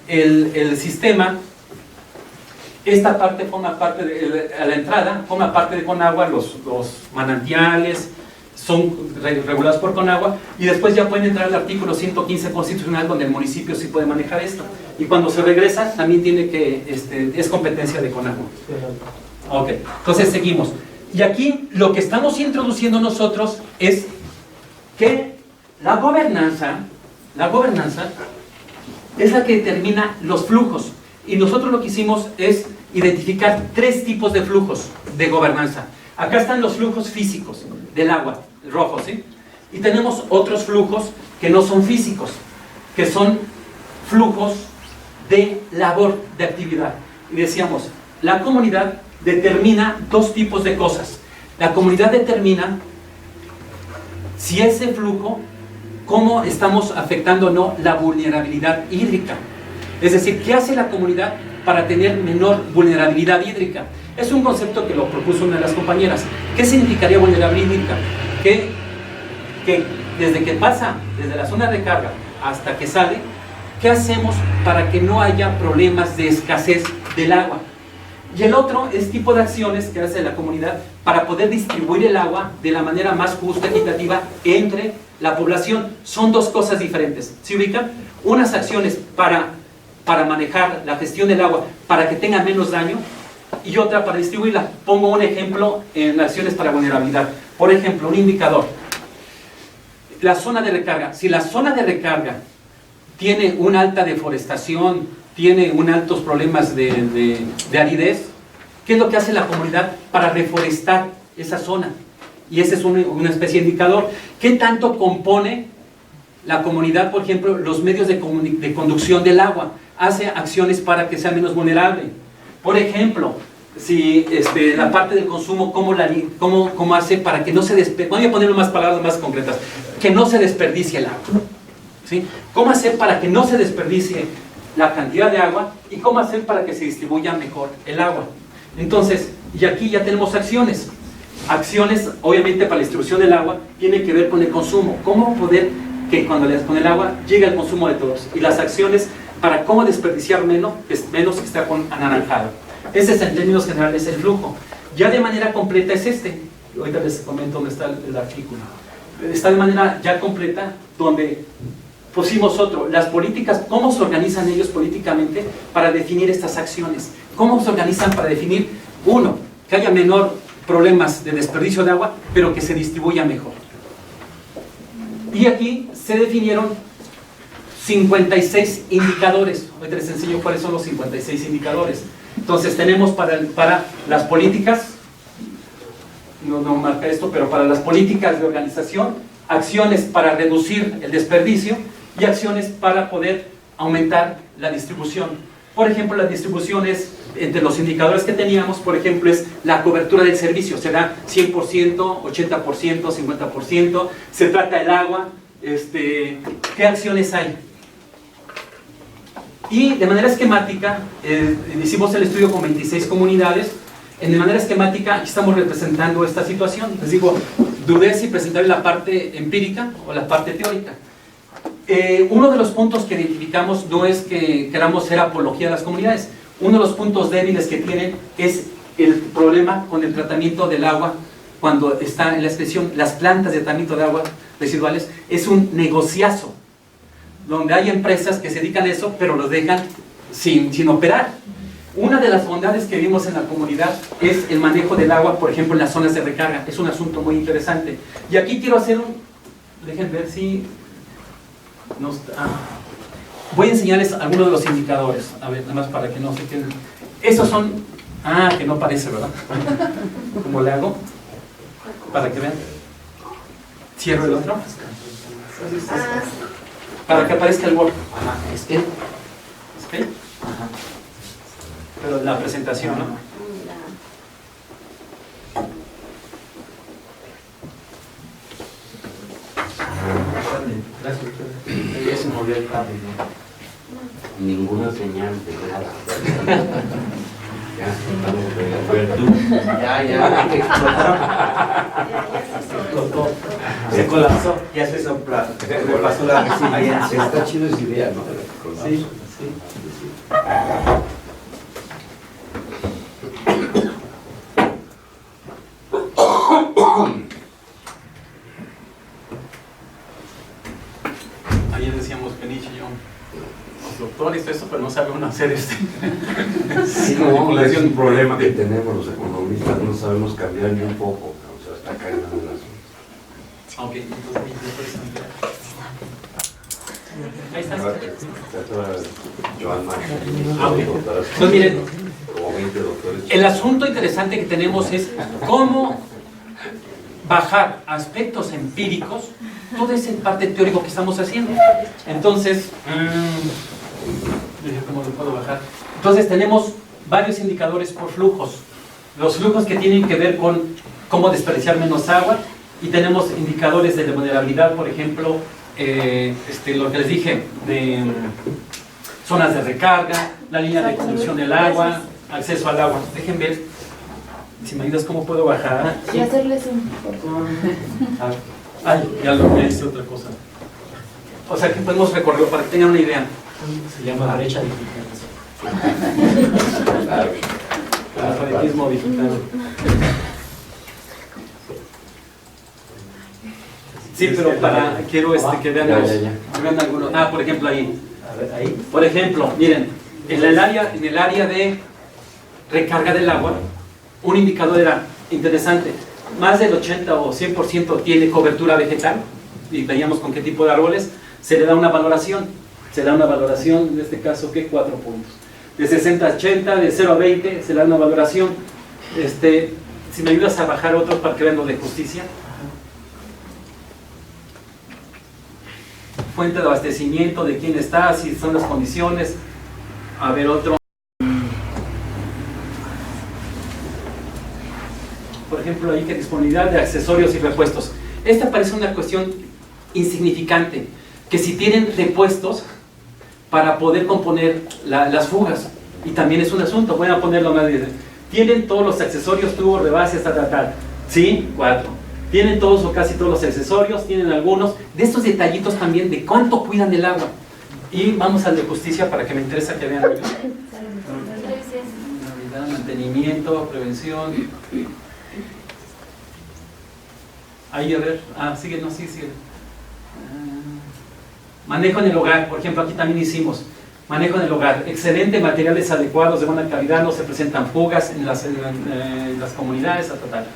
el sistema Esta parte forma parte a la entrada, forma parte de Conagua, los manantiales son regulados por Conagua, y después ya pueden entrar al artículo 115 constitucional, donde el municipio sí puede manejar esto. Y cuando se regresa, también tiene que, es competencia de Conagua. Ok, entonces seguimos. Y aquí lo que estamos introduciendo nosotros es que la gobernanza es la que determina los flujos. Y nosotros lo que hicimos es identificar 3 tipos de flujos de gobernanza. Acá están los flujos físicos del agua, rojos, ¿sí? Y tenemos otros flujos que no son físicos, que son flujos de labor, de actividad. Y decíamos, la comunidad determina 2 tipos de cosas. La comunidad determina si ese flujo, cómo estamos afectando o no la vulnerabilidad hídrica. Es decir, ¿qué hace la comunidad para tener menor vulnerabilidad hídrica? Es un concepto que lo propuso una de las compañeras. ¿Qué significaría vulnerabilidad hídrica? Que desde que pasa, desde la zona de carga hasta que sale, ¿qué hacemos para que no haya problemas de escasez del agua? Y el otro es tipo de acciones que hace la comunidad para poder distribuir el agua de la manera más justa y equitativa entre la población. Son 2 cosas diferentes. ¿Se ubican? Unas acciones para manejar la gestión del agua para que tenga menos daño, y otra para distribuirla. Pongo un ejemplo en acciones para vulnerabilidad. Por ejemplo, un indicador. La zona de recarga. Si la zona de recarga tiene una alta deforestación, tiene altos problemas de aridez, ¿qué es lo que hace la comunidad para reforestar esa zona? Y ese es una especie de indicador. ¿Qué tanto compone la comunidad, por ejemplo, los medios de conducción del agua? Hace acciones para que sea menos vulnerable. Por ejemplo, si la parte del consumo, ¿cómo hace para que no se desperdicie? Voy a poner unas palabras más concretas. Que no se desperdicie el agua, ¿sí? ¿Cómo hacer para que no se desperdicie la cantidad de agua? Y cómo hacer para que se distribuya mejor el agua. Entonces, y aquí ya tenemos acciones. Acciones, obviamente, para la distribución del agua, tiene que ver con el consumo. ¿Cómo poder que cuando con el agua llegue al consumo de todos? Y las acciones para cómo desperdiciar menos que está con anaranjado. Ese es, en términos generales, el flujo. Ya de manera completa es este. Ahorita les comento dónde está el artículo. Está de manera ya completa, donde pusimos otro. Las políticas, ¿cómo se organizan ellos políticamente para definir estas acciones? ¿Cómo se organizan para definir, uno, que haya menor problemas de desperdicio de agua, pero que se distribuya mejor? Y aquí se definieron 56 indicadores. Ahorita les enseño cuáles son los 56 indicadores. Entonces tenemos para las políticas, no marca esto, pero para las políticas de organización, acciones para reducir el desperdicio y acciones para poder aumentar la distribución. Por ejemplo, la distribución es, entre los indicadores que teníamos, por ejemplo, es la cobertura del servicio. Será 100%, 80%, 50%. Se trata del agua. ¿Qué acciones hay? Y de manera esquemática, hicimos el estudio con 26 comunidades. De manera esquemática, aquí estamos representando esta situación. Les digo, dudé si presentar la parte empírica o la parte teórica. Uno de los puntos que identificamos no es que queramos hacer apología a las comunidades. Uno de los puntos débiles que tienen es el problema con el tratamiento del agua cuando está en la expresión. Las plantas de tratamiento de aguas residuales es un negociazo, donde hay empresas que se dedican a eso, pero los dejan sin operar. Una de las bondades que vimos en la comunidad es el manejo del agua, por ejemplo, en las zonas de recarga. Es un asunto muy interesante. Y aquí quiero hacer dejen ver si... voy a enseñarles algunos de los indicadores. A ver, nada más para que no se queden. Esos son... que no parece, ¿verdad? ¿Cómo le hago? Para que vean. Cierro el otro. Para que aparezca el Word. Es que... Ajá. Pero la presentación, ¿no? Gracias. Ya se movió el cable, ¿no? Ninguna señal de nada. Ya, estamos de acuerdo. Ya, Explotó. Se colapsó. ya se sopla. Me pasó la resiliencia. Está chido esa idea, ¿no? Sí. ayer decíamos Peniche y yo, los doctores, esto, pero no sabe uno hacer Sí, no, es un problema que tenemos los economistas, no sabemos cambiar ni un poco, o sea, está cayendo en el asunto. Ok, entonces ahí está. Joan Macho, Ok. doctoras, Pues miren, como 20 doctores. el asunto interesante que tenemos es cómo bajar aspectos empíricos toda esa parte teórico que estamos haciendo. Entonces, ¿cómo lo puedo bajar? Entonces tenemos varios indicadores por flujos. Los flujos que tienen que ver con cómo desperdiciar menos agua, y tenemos indicadores de vulnerabilidad, por ejemplo, lo que les dije, de zonas de recarga, la línea de conducción del agua, acceso al agua. Dejen ver, si me ayudas, cómo puedo bajar. Y hacerles un... Ay, ya lo me hice otra cosa. O sea, que podemos recorrer para que tengan una idea. Se llama brecha digital. Alfabetismo digital. Sí, pero quiero que vean algunos. Por ejemplo, ahí. A ver, ahí. Por ejemplo, miren, en el área de recarga del agua, un indicador era interesante. Más del 80 o 100% tiene cobertura vegetal, y veíamos con qué tipo de árboles, se le da una valoración. Se da una valoración, en este caso, ¿qué? 4 puntos. De 60 a 80, de 0 a 20, se le da una valoración. Si me ayudas a bajar otros para que vean lo de justicia. Fuente de abastecimiento, de quién está, si son las condiciones. A ver otro. Por ejemplo, ahí que disponibilidad de accesorios y repuestos. Esta parece una cuestión insignificante, que si tienen repuestos para poder componer las fugas, y también es un asunto, voy a ponerlo más bien. Tienen todos los accesorios, tubos, rebases, tal. Sí, 4. Tienen todos o casi todos los accesorios, tienen algunos, de estos detallitos también de cuánto cuidan el agua. Y vamos al de justicia para que me interesa que vean ellos. Mantenimiento, prevención. Ahí, a ver, sigue. Manejo en el hogar, por ejemplo, aquí también hicimos manejo en el hogar, excelente, materiales adecuados, de buena calidad, no se presentan fugas en las comunidades, tal.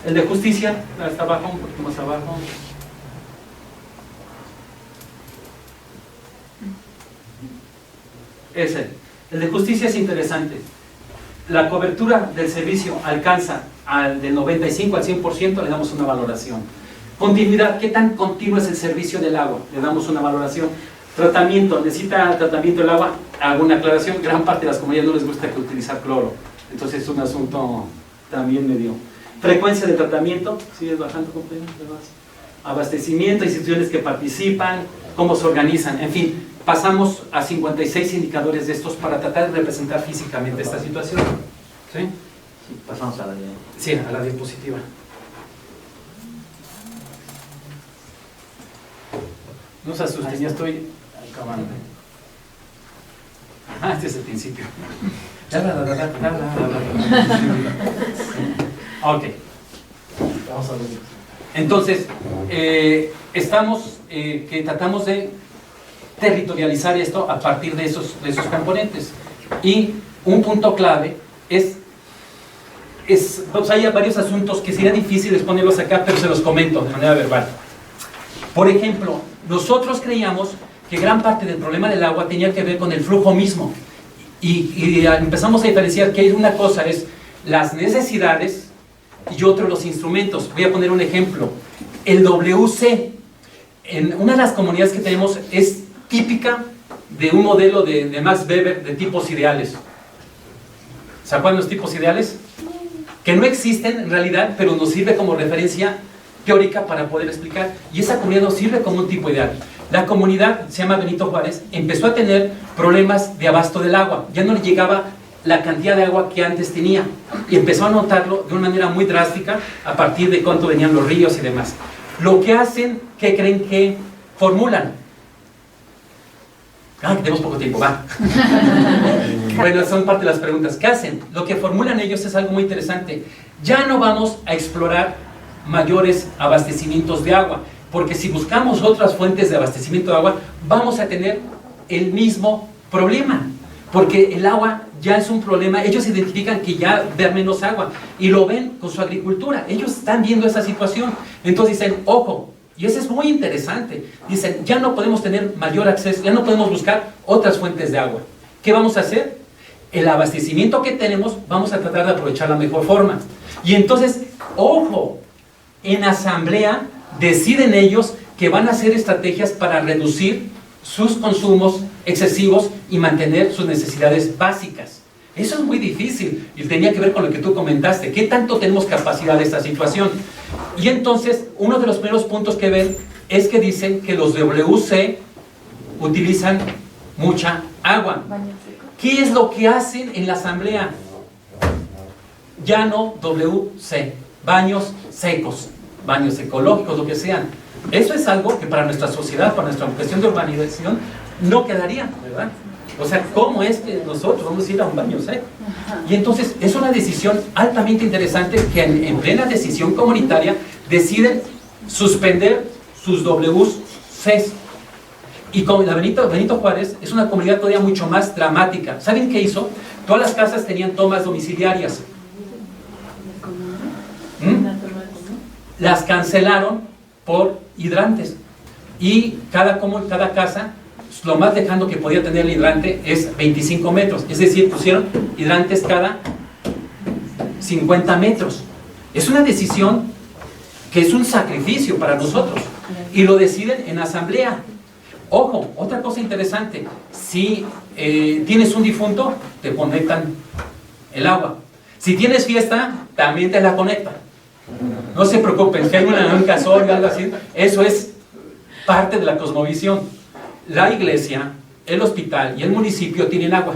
El de justicia, está abajo, un poquito más abajo. El de justicia es interesante. La cobertura del servicio alcanza del 95 al 100%, le damos una valoración. Continuidad, ¿qué tan continuo es el servicio del agua? Le damos una valoración. Tratamiento, ¿necesita tratamiento el agua? Hago una aclaración, gran parte de las comunidades no les gusta utilizar cloro, entonces es un asunto también medio. Frecuencia de tratamiento, ¿sigues bajando, compañero? Abastecimiento, instituciones que participan, cómo se organizan, en fin, pasamos a 56 indicadores de estos para tratar de representar físicamente esta situación. ¿Sí? Sí, pasamos a la diapositiva. Sí, a la diapositiva. No se asusten, ya estoy acabando. Este es el principio. Ok. Vamos a ver. Entonces, tratamos de territorializar esto a partir de esos componentes. Y un punto clave pues hay varios asuntos que sería difícil ponerlos acá, pero se los comento de manera verbal. Por ejemplo, nosotros creíamos que gran parte del problema del agua tenía que ver con el flujo mismo. Y empezamos a diferenciar que una cosa es las necesidades y otro los instrumentos. Voy a poner un ejemplo. El WC, en una de las comunidades que tenemos, es típica de un modelo de Max Weber de tipos ideales. ¿Se acuerdan los tipos ideales? Que no existen en realidad, pero nos sirve como referencia teórica para poder explicar. Y esa comunidad nos sirve como un tipo ideal. La comunidad, se llama Benito Juárez, empezó a tener problemas de abasto del agua. Ya no le llegaba la cantidad de agua que antes tenía. Y empezó a notarlo de una manera muy drástica a partir de cuánto venían los ríos y demás. Lo que hacen, ¿qué creen que formulan? Que tenemos poco tiempo, va. Bueno, son parte de las preguntas. ¿Qué hacen? Lo que formulan ellos es algo muy interesante. Ya no vamos a explorar mayores abastecimientos de agua. porque si buscamos otras fuentes de abastecimiento de agua, vamos a tener el mismo problema, porque el agua ya es un problema. Ellos identifican que ya ver menos agua y lo ven con su agricultura. Ellos están viendo esa situación. Entonces dicen, ojo, y eso es muy interesante. Dicen, ya no podemos tener mayor acceso, ya no podemos buscar otras fuentes de agua. ¿Qué vamos a hacer? El abastecimiento que tenemos vamos a tratar de aprovechar la mejor forma. Y entonces, ojo, en asamblea deciden ellos que van a hacer estrategias para reducir sus consumos excesivos y mantener sus necesidades básicas. Eso es muy difícil y tenía que ver con lo que tú comentaste. ¿Qué tanto tenemos capacidad de esta situación? Y entonces, uno de los primeros puntos que ven es que dicen que los WC utilizan mucha agua. ¿Qué es lo que hacen en la asamblea? Llano WC, baños secos, baños ecológicos, lo que sean. Eso es algo que para nuestra sociedad, para nuestra cuestión de urbanización, no quedaría, ¿verdad? O sea, ¿cómo es que nosotros vamos a ir a un baño seco? Y entonces es una decisión altamente interesante que en plena decisión comunitaria deciden suspender sus WCs. Y con la Benito Juárez es una comunidad todavía mucho más dramática. ¿Saben qué hizo? Todas las casas tenían tomas domiciliarias. Las cancelaron por hidrantes. Y cada casa, lo más lejano que podía tener el hidrante es 25 metros. Es decir, pusieron hidrantes cada 50 metros. Es una decisión que es un sacrificio para nosotros. Y lo deciden en asamblea. Ojo, otra cosa interesante. Si tienes un difunto, te conectan el agua. Si tienes fiesta, también te la conectan. No se preocupen, si hay un casorio o algo así, eso es parte de la cosmovisión. La iglesia, el hospital y el municipio tienen agua.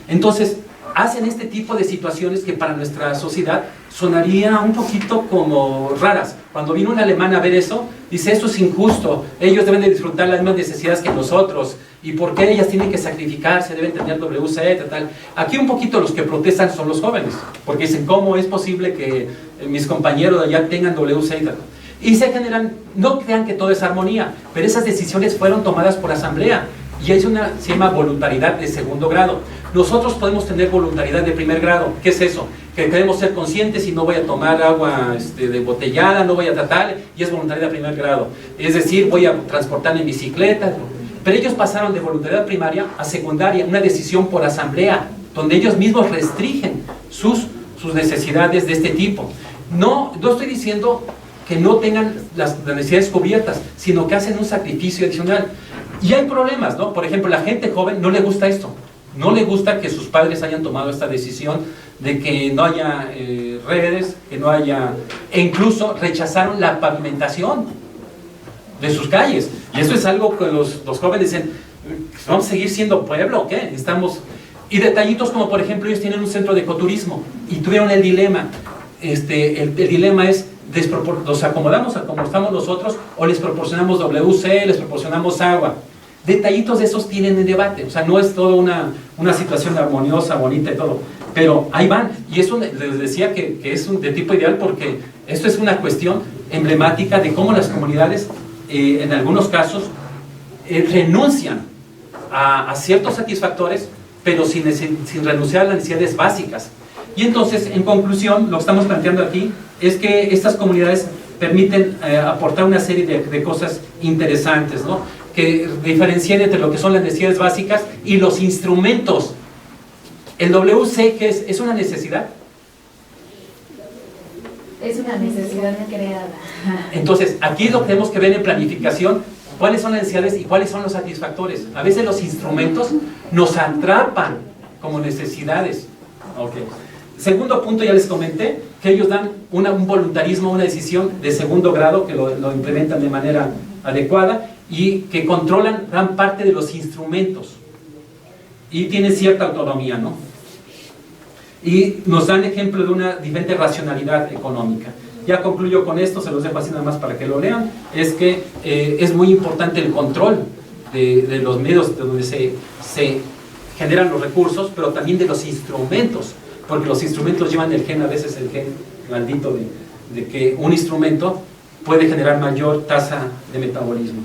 Entonces, hacen este tipo de situaciones que para nuestra sociedad sonaría un poquito como raras. Cuando vino un alemán a ver eso, dice, esto es injusto, ellos deben de disfrutar las mismas necesidades que nosotros, y por qué ellas tienen que sacrificarse, deben tener WC, tal. Aquí un poquito los que protestan son los jóvenes, porque dicen, ¿cómo es posible que mis compañeros de allá tengan WC y tal? Y se generan, no crean que todo es armonía, pero esas decisiones fueron tomadas por asamblea, y es se llama voluntariedad de segundo grado. Nosotros podemos tener voluntariedad de primer grado. ¿Qué es eso? Que queremos ser conscientes y no voy a tomar agua de botellada, no voy a tratar, y es voluntariedad de primer grado. Es decir, voy a transportar en bicicleta. Pero ellos pasaron de voluntariedad primaria a secundaria, una decisión por asamblea, donde ellos mismos restringen sus necesidades de este tipo. No estoy diciendo que no tengan las necesidades cubiertas, sino que hacen un sacrificio adicional. Y hay problemas, ¿no? Por ejemplo, la gente joven no le gusta esto. No le gusta que sus padres hayan tomado esta decisión de que no haya redes, que no haya... E incluso rechazaron la pavimentación de sus calles. Y eso es algo que los jóvenes dicen, ¿vamos a seguir siendo pueblo o qué? Y detallitos como, por ejemplo, ellos tienen un centro de ecoturismo y tuvieron el dilema. El dilema es, ¿los acomodamos a como estamos nosotros o les proporcionamos WC, les proporcionamos agua? Detallitos de esos tienen en debate, o sea, no es toda una situación armoniosa, bonita y todo, pero ahí van, y eso les decía que es de tipo ideal porque esto es una cuestión emblemática de cómo las comunidades, en algunos casos, renuncian a ciertos satisfactores, pero sin renunciar a las necesidades básicas. Y entonces, en conclusión, lo que estamos planteando aquí es que estas comunidades permiten aportar una serie de cosas interesantes, ¿no? Que diferencien entre lo que son las necesidades básicas y los instrumentos. El WC, ¿qué es? ¿Es una necesidad? Es una necesidad creada. Entonces, aquí lo que tenemos que ver en planificación, cuáles son las necesidades y cuáles son los satisfactores. A veces los instrumentos nos atrapan como necesidades. Okay. Segundo punto, ya les comenté, que ellos dan un voluntarismo, una decisión de segundo grado, que lo implementan de manera adecuada y que controlan gran parte de los instrumentos y tienen cierta autonomía, ¿no? Y nos dan ejemplo de una diferente racionalidad económica. Ya concluyo con esto, se los dejo así nada más para que lo lean. Es que es muy importante el control de los medios de donde se generan los recursos, pero también de los instrumentos, porque los instrumentos llevan el gen, a veces el gen maldito de que un instrumento puede generar mayor tasa de metabolismo.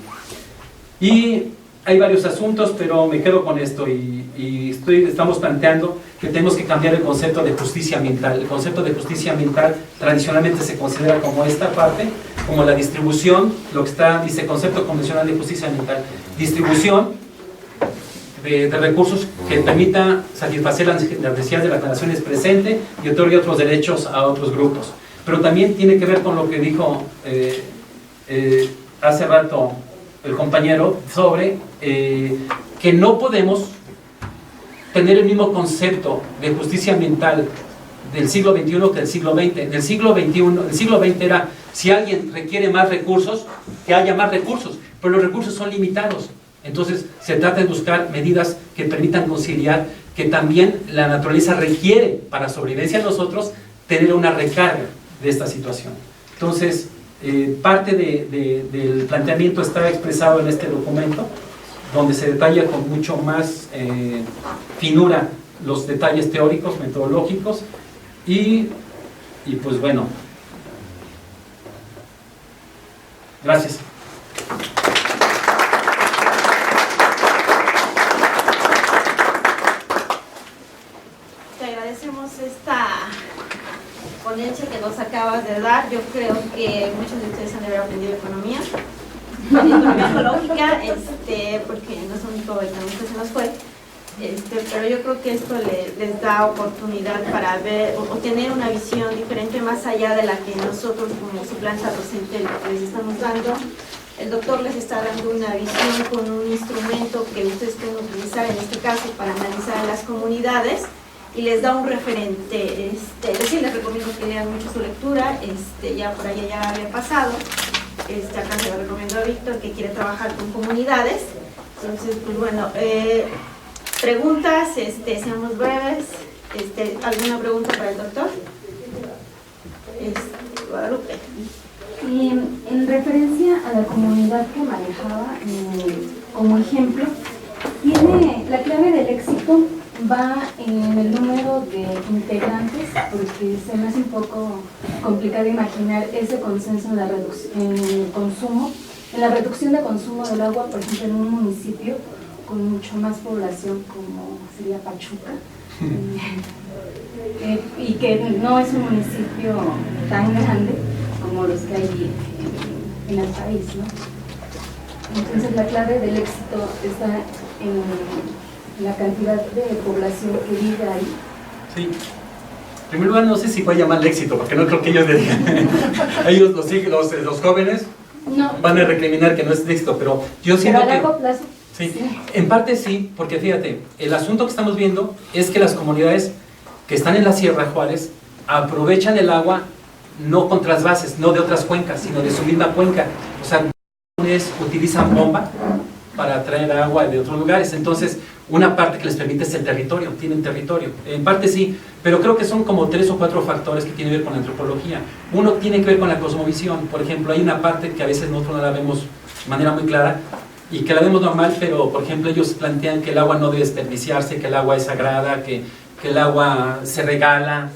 Y hay varios asuntos, pero me quedo con esto y estamos planteando que tenemos que cambiar el concepto de justicia ambiental. El concepto de justicia ambiental tradicionalmente se considera como esta parte, como la distribución, lo que está, dice concepto convencional de justicia ambiental, distribución de recursos que permita satisfacer las necesidades de las naciones presentes y otorgue otros derechos a otros grupos. Pero también tiene que ver con lo que dijo hace rato el compañero sobre que no podemos tener el mismo concepto de justicia ambiental del siglo XXI que del siglo XX. En el siglo XXI, el siglo XX era, si alguien requiere más recursos, que haya más recursos, pero los recursos son limitados. Entonces se trata de buscar medidas que permitan conciliar que también la naturaleza requiere para sobrevivencia de nosotros tener una recarga de esta situación. Entonces, parte del planteamiento está expresado en este documento, donde se detalla con mucho más finura los detalles teóricos, metodológicos, y pues bueno, gracias. Te agradecemos esta ponencia que nos acabas de dar. Yo creo que muchos de ustedes han de haber aprendido economía ecológica, porque no es único economista, se nos fue, pero yo creo que esto les da oportunidad para ver o tener una visión diferente más allá de la que nosotros como su planta docente les estamos dando. El doctor les está dando una visión con un instrumento que ustedes pueden utilizar en este caso para analizar en las comunidades, y les da un referente. Sí, les recomiendo que lean mucho su lectura, ya por allá ya había pasado. Acá se lo recomiendo a Víctor, que quiere trabajar con comunidades. Entonces, pues bueno, preguntas, seamos breves. ¿Alguna pregunta para el doctor? Guadalupe. En referencia a la comunidad que manejaba como ejemplo, la clave del éxito va en el número de integrantes, porque se me hace un poco complicado imaginar ese consenso en el consumo, en la reducción de consumo del agua, por ejemplo, en un municipio con mucho más población como sería Pachuca, y que no es un municipio tan grande como los que hay en el país, ¿no? Entonces la clave del éxito está en la cantidad de población que vive ahí. Sí. En primer lugar, no sé si puede llamarle éxito, porque no creo que ellos le digan. Ellos, los jóvenes, no van a recriminar que no es éxito, pero yo siento que... ¿A largo plazo? Sí, en parte sí, porque fíjate, el asunto que estamos viendo es que las comunidades que están en la Sierra Juárez aprovechan el agua no con trasvases, no de otras cuencas, sino de su misma cuenca. O sea, utilizan bomba para traer agua de otros lugares. Entonces, una parte que les permite es el territorio, tienen territorio. En parte sí, pero creo que son como 3 o 4 factores que tienen que ver con la antropología. Uno tiene que ver con la cosmovisión. Por ejemplo, hay una parte que a veces nosotros no la vemos de manera muy clara y que la vemos normal, pero por ejemplo ellos plantean que el agua no debe desperdiciarse, que el agua es sagrada, que el agua se regala.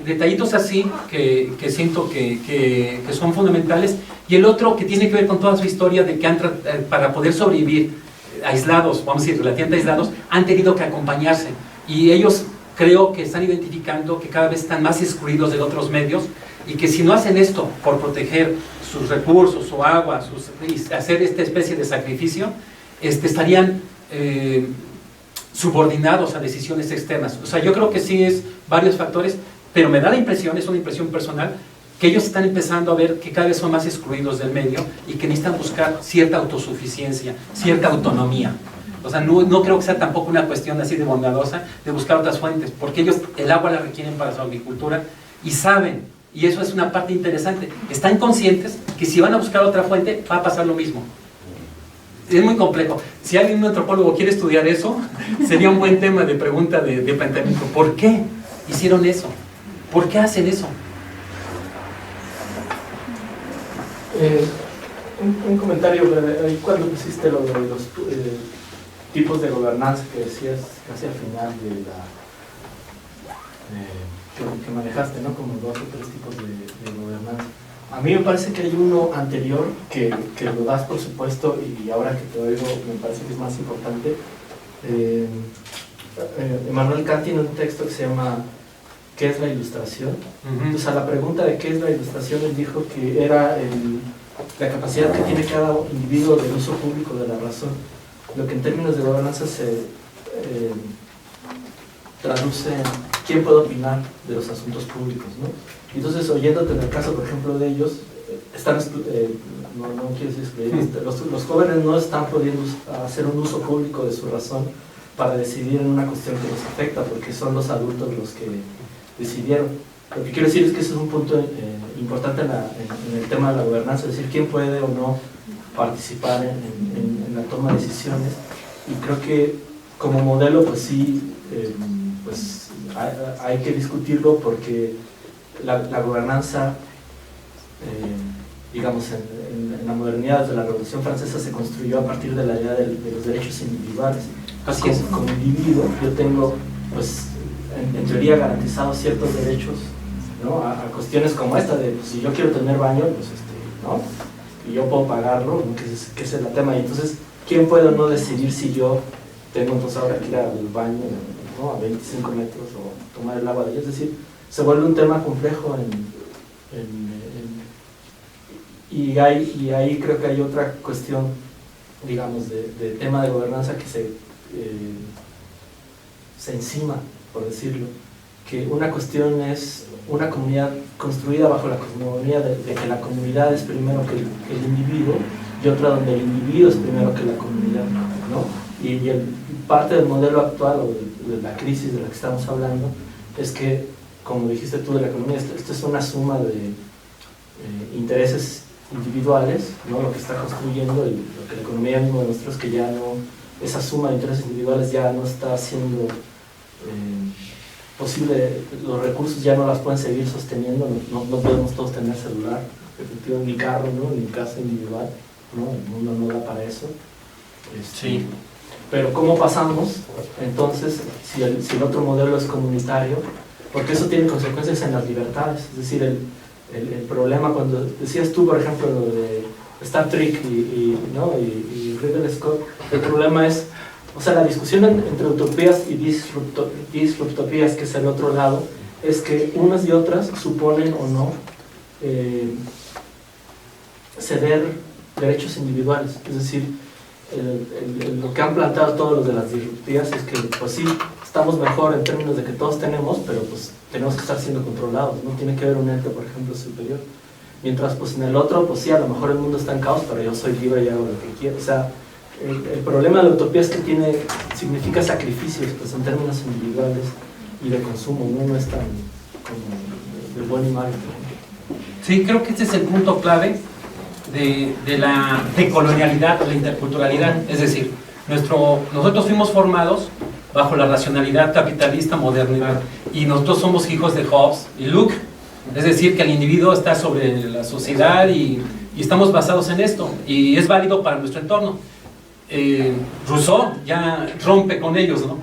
Detallitos así que siento que son fundamentales. Y el otro que tiene que ver con toda su historia de que para poder sobrevivir aislados, vamos a decir relativamente aislados, han tenido que acompañarse, y ellos creo que están identificando que cada vez están más excluidos de otros medios, y que si no hacen esto por proteger sus recursos, su agua, y hacer esta especie de sacrificio, estarían subordinados a decisiones externas. O sea, yo creo que sí es varios factores, pero me da la impresión, es una impresión personal, que ellos están empezando a ver que cada vez son más excluidos del medio y que necesitan buscar cierta autosuficiencia, cierta autonomía. O sea, no creo que sea tampoco una cuestión así de bondadosa de buscar otras fuentes, porque ellos el agua la requieren para su agricultura y saben, y eso es una parte interesante, están conscientes que si van a buscar otra fuente va a pasar lo mismo. Es muy complejo. Si alguien, un antropólogo, quiere estudiar eso, sería un buen tema de pregunta, de planteamiento. ¿Por qué hicieron eso? ¿Por qué hacen eso? Un comentario, ahí cuando pusiste lo de los tipos de gobernanza que decías casi al final de que manejaste, ¿no? Como 2 o 3 tipos de gobernanza. A mí me parece que hay uno anterior que lo das por supuesto, y ahora que te oigo me parece que es más importante. Immanuel Kant tiene un texto que se llama ¿qué es la ilustración? Entonces, a la pregunta de qué es la ilustración, él dijo que era la capacidad que tiene cada individuo del uso público de la razón, lo que en términos de gobernanza se traduce en quién puede opinar de los asuntos públicos, ¿no? Entonces, oyéndote en el caso, por ejemplo, de ellos, no quiero decir excluir, los jóvenes no están pudiendo hacer un uso público de su razón para decidir en una cuestión que los afecta, porque son los adultos los que decidieron. Lo que quiero decir es que ese es un punto importante en el tema de la gobernanza, es decir, quién puede o no participar en la toma de decisiones. Y creo que como modelo, pues sí, pues hay que discutirlo, porque la gobernanza, digamos, en la modernidad, desde la Revolución Francesa, se construyó a partir de la idea de los derechos individuales. Así es. Como individuo, yo tengo, pues, en teoría garantizados ciertos derechos, ¿no? A cuestiones como esta de, pues, si yo quiero tener baño, pues, ¿no? Y yo puedo pagarlo, ¿no? que ese es el tema. Y entonces, ¿quién puede o no decidir si yo tengo entonces ahora que ir al baño, ¿no? A 25 metros o tomar el agua de ella? Es decir, se vuelve un tema complejo y ahí creo que hay otra cuestión, digamos, de tema de gobernanza que se encima, por decirlo, que una cuestión es una comunidad construida bajo la cosmogonía de que la comunidad es primero que el individuo, y otra donde el individuo es primero que la comunidad, ¿no? Y parte del modelo actual, o de la crisis de la que estamos hablando, es que, como dijiste tú de la economía, esto es una suma de intereses individuales, ¿no? Lo que está construyendo, y lo que la economía misma demuestra es que ya no, esa suma de intereses individuales ya no está siendo posible, los recursos ya no las pueden seguir sosteniendo, no podemos todos tener celular, efectivamente, ni carro, ¿no? Ni casa individual, ¿no? El mundo no da para eso. Sí. Pero ¿cómo pasamos entonces, si el otro modelo es comunitario? Porque eso tiene consecuencias en las libertades. Es decir, el problema, cuando decías tú, por ejemplo, lo de Star Trek ¿no? y Ridley Scott, el problema es, o sea, la discusión entre utopías y disruptopías, que es el otro lado, es que unas y otras suponen o no ceder derechos individuales. Es decir, lo que han planteado todos los de las disruptivas es que, pues sí, estamos mejor en términos de que todos tenemos, pero pues tenemos que estar siendo controlados, no tiene que haber un ente, por ejemplo, superior. Mientras, pues en el otro, pues sí, a lo mejor el mundo está en caos, pero yo soy libre y hago lo que quiero. O sea, el problema de la utopía es que significa sacrificios, pues en términos individuales y de consumo, no es tan como de buen y mal. Sí, creo que este es el punto clave de la decolonialidad, de la interculturalidad. Es decir, nosotros fuimos formados bajo la racionalidad capitalista modernidad, y nosotros somos hijos de Hobbes y Locke. Es decir, que el individuo está sobre la sociedad y estamos basados en esto, y es válido para nuestro entorno. Rousseau ya rompe con ellos, ¿no?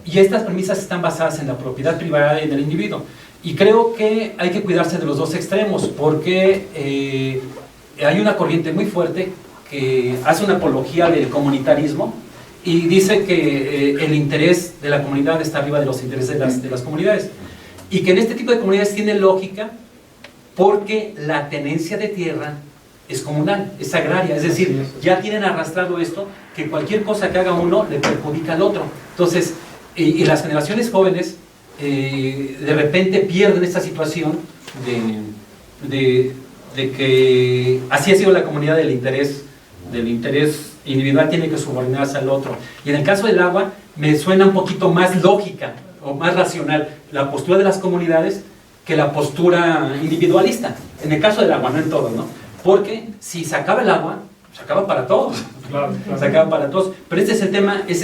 Y estas premisas están basadas en la propiedad privada y del individuo. Y creo que hay que cuidarse de los dos extremos, porque hay una corriente muy fuerte que hace una apología del comunitarismo y dice que el interés de la comunidad está arriba de los intereses de las comunidades. Y que en este tipo de comunidades tiene lógica porque la tenencia de tierra es comunal, es agraria, es decir, ya tienen arrastrado esto, que cualquier cosa que haga uno le perjudica al otro. Entonces, y las generaciones jóvenes de repente pierden esta situación de que así ha sido la comunidad del interés individual, tiene que subordinarse al otro. Y en el caso del agua, me suena un poquito más lógica o más racional la postura de las comunidades que la postura individualista. En el caso del agua, no en todo, ¿no? Porque si se acaba el agua, se acaba para todos. Claro. Se acaba para todos. Pero ese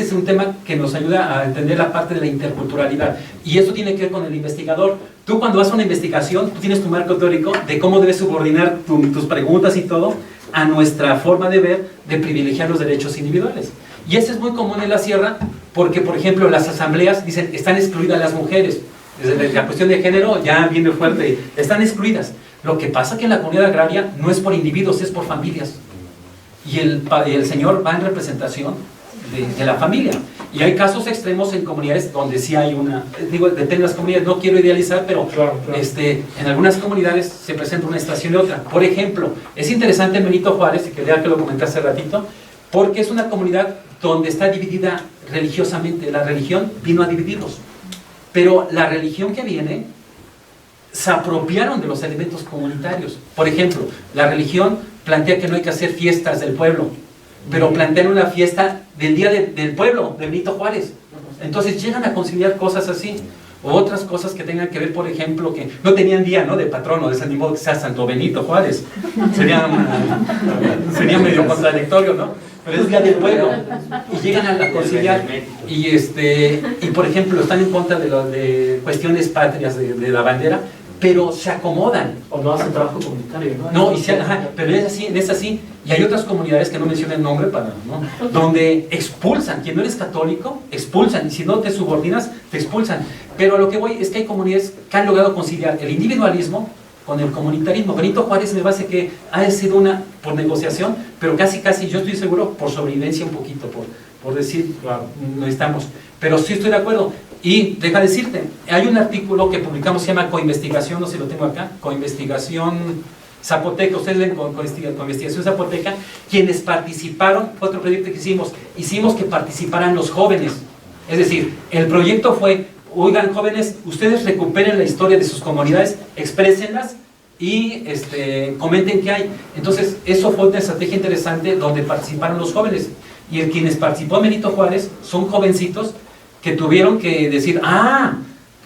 es un tema que nos ayuda a entender la parte de la interculturalidad. Y eso tiene que ver con el investigador. Tú, cuando vas a una investigación, tú tienes tu marco teórico de cómo debes subordinar tus preguntas y todo a nuestra forma de ver, de privilegiar los derechos individuales. Y eso es muy común en la sierra, porque, por ejemplo, las asambleas dicen están excluidas las mujeres. Desde la cuestión de género ya viene fuerte, están excluidas. Lo que pasa que en la comunidad agraria no es por individuos, es por familias. Y el señor va en representación de la familia. Y hay casos extremos en comunidades donde sí hay una, digo, depende de las comunidades, no quiero idealizar, pero Claro. en algunas comunidades se presenta una estación y otra. Por ejemplo, es interesante en Benito Juárez, y quería que lo comenté hace ratito, porque es una comunidad donde está dividida religiosamente. La religión vino a dividirlos, pero la religión que viene se apropiaron de los elementos comunitarios. Por ejemplo, la religión plantea que no hay que hacer fiestas del pueblo, pero plantean una fiesta del día del pueblo, de Benito Juárez. Entonces llegan a conciliar cosas así, o otras cosas que tengan que ver, por ejemplo, que no tenían día, ¿no?, de patrono, de ni modo que sea Santo Benito Juárez. Sería medio contradictorio, ¿no? Pero es día del pueblo. Y llegan a conciliar. Y por ejemplo, están en contra de cuestiones patrias, de la bandera, pero se acomodan. O no hacen trabajo comunitario, ¿no? No, pero es así. Y hay otras comunidades que no menciono el nombre para, ¿no?, donde expulsan. Quien no eres católico, expulsan. Y si no te subordinas, te expulsan. Pero a lo que voy es que hay comunidades que han logrado conciliar el individualismo con el comunitarismo. Benito Juárez me parece que ha sido una por negociación, pero casi, yo estoy seguro, por sobrevivencia un poquito, por decir, Claro. no estamos. Pero sí estoy de acuerdo. Y deja decirte, hay un artículo que publicamos, se llama Coinvestigación, no sé si lo tengo acá, Coinvestigación Zapoteca, ustedes ven Coinvestigación Zapoteca, quienes participaron, fue otro proyecto que hicimos que participaran los jóvenes. Es decir, el proyecto fue, oigan jóvenes, ustedes recuperen la historia de sus comunidades, exprésenlas y comenten qué hay. Entonces, eso fue una estrategia interesante donde participaron los jóvenes. Y quienes participó en Benito Juárez son jovencitos que tuvieron que decir,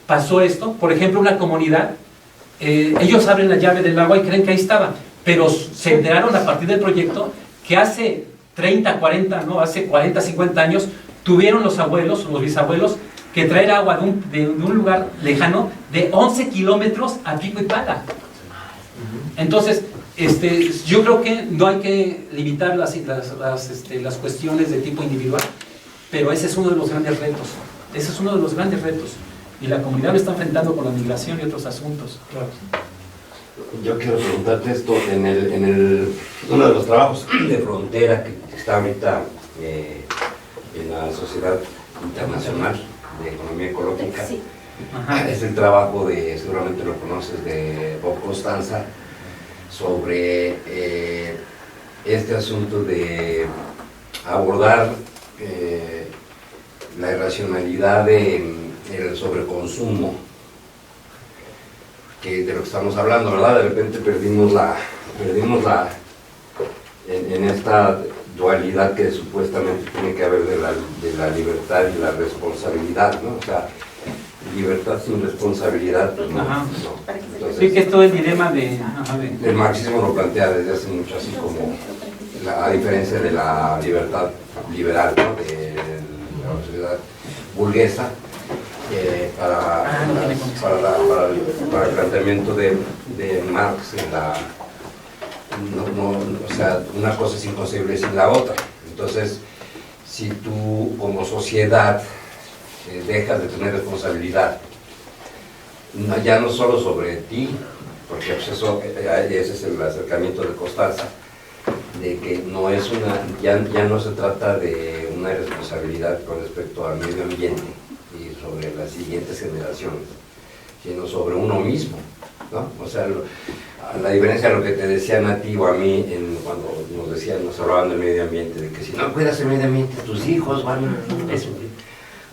pasó esto. Por ejemplo, una comunidad, ellos abren la llave del agua y creen que ahí estaba, pero se enteraron a partir del proyecto que hace 30, 40, no, hace 40, 50 años, tuvieron los abuelos, los bisabuelos, que traer agua de un lugar lejano de 11 kilómetros a pico y pala. Entonces, yo creo que no hay que limitar las cuestiones de tipo individual, pero ese es uno de los grandes retos. Ese es uno de los grandes retos. Y la comunidad lo está enfrentando con la migración y otros asuntos. Claro. Yo quiero preguntarte esto, uno de los trabajos de frontera que está ahorita en la Sociedad Internacional de Economía Ecológica, Sí. es el trabajo de, seguramente lo conoces, de Bob Costanza, sobre este asunto de abordar la irracionalidad del sobreconsumo, que de lo que estamos hablando, ¿verdad? De repente perdimos en esta dualidad que supuestamente tiene que haber de la libertad y la responsabilidad, ¿no? O sea, libertad sin responsabilidad, pues no. Ajá. No. Entonces, Sí, que es todo el dilema de... el marxismo lo plantea desde hace mucho, así como a diferencia de la libertad liberal, ¿no?, de la sociedad burguesa, para el planteamiento de Marx, o sea, una cosa es inconcebible sin la otra. Entonces, si tú como sociedad dejas de tener responsabilidad, ya no solo sobre ti, porque pues ese es el acercamiento de Costanza, de que no es ya no se trata de una irresponsabilidad con respecto al medio ambiente y sobre las siguientes generaciones, sino sobre uno mismo, ¿no? O sea, la diferencia de lo que te decían a ti o a mí cuando nos hablaban del medio ambiente, de que si no cuidas el medio ambiente, tus hijos van a eso.